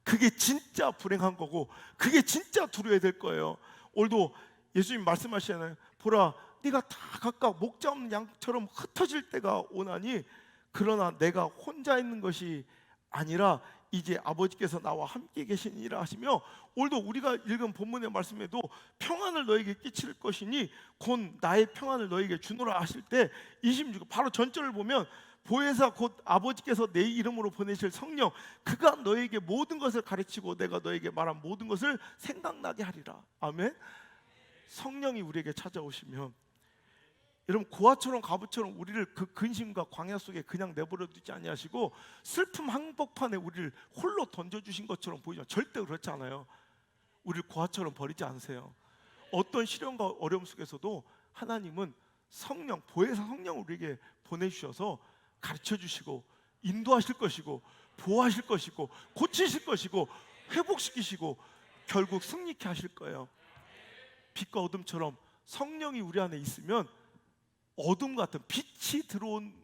그게 진짜 불행한 거고 그게 진짜 두려워야 될 거예요. 오늘도 예수님 말씀하시잖아요. 보라 네가 다 각각 목자 없는 양처럼 흩어질 때가 오나니 그러나 내가 혼자 있는 것이 아니라 이제 아버지께서 나와 함께 계시니라 하시며, 오늘도 우리가 읽은 본문의 말씀에도 평안을 너에게 끼칠 것이니 곧 나의 평안을 너에게 주노라 하실 때 26 바로 전절을 보면 보혜사 곧 아버지께서 내 이름으로 보내실 성령 그가 너에게 모든 것을 가르치고 내가 너에게 말한 모든 것을 생각나게 하리라. 아멘. 성령이 우리에게 찾아오시면 여러분 고아처럼 가부처럼 우리를 그 근심과 광야 속에 그냥 내버려 두지 아니하시고 슬픔 한복판에 우리를 홀로 던져주신 것처럼 보이지만 절대 그렇지 않아요. 우리를 고아처럼 버리지 않으세요. 어떤 시련과 어려움 속에서도 하나님은 성령, 보혜사 성령을 우리에게 보내주셔서 가르쳐주시고 인도하실 것이고 보호하실 것이고 고치실 것이고 회복시키시고 결국 승리케 하실 거예요. 빛과 어둠처럼 성령이 우리 안에 있으면 어둠 같은 빛이 들어온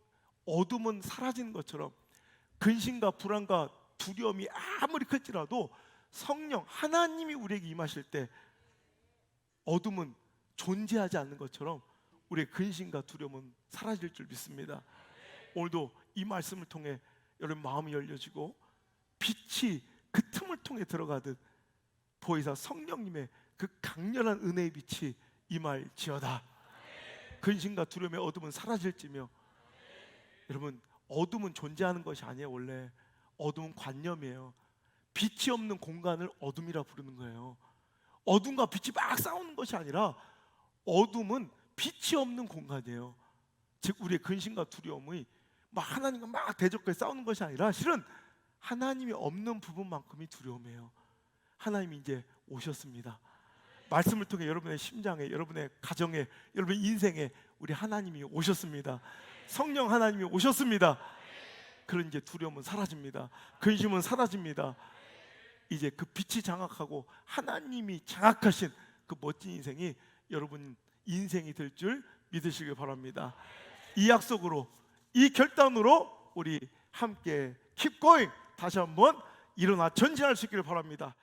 어둠은 사라지는 것처럼 근심과 불안과 두려움이 아무리 클지라도 성령 하나님이 우리에게 임하실 때 어둠은 존재하지 않는 것처럼 우리의 근심과 두려움은 사라질 줄 믿습니다. 오늘도 이 말씀을 통해 여러분 마음이 열려지고 빛이 그 틈을 통해 들어가듯 보혜사 성령님의 그 강렬한 은혜의 빛이 임할지어다. 근심과 두려움의 어둠은 사라질지며. 여러분, 어둠은 존재하는 것이 아니에요. 원래 어둠은 관념이에요. 빛이 없는 공간을 어둠이라 부르는 거예요. 어둠과 빛이 막 싸우는 것이 아니라 어둠은 빛이 없는 공간이에요. 즉 우리의 근심과 두려움이 막 하나님과 막 대적해 싸우는 것이 아니라 실은 하나님이 없는 부분만큼이 두려움이에요. 하나님이 이제 오셨습니다. 말씀을 통해 여러분의 심장에, 여러분의 가정에, 여러분의 인생에 우리 하나님이 오셨습니다. 성령 하나님이 오셨습니다. 그런 이제 두려움은 사라집니다. 근심은 사라집니다. 이제 그 빛이 장악하고 하나님이 장악하신 그 멋진 인생이 여러분 인생이 될 줄 믿으시길 바랍니다. 이 약속으로, 이 결단으로 우리 함께 keep going, 다시 한번 일어나 전진할 수 있기를 바랍니다.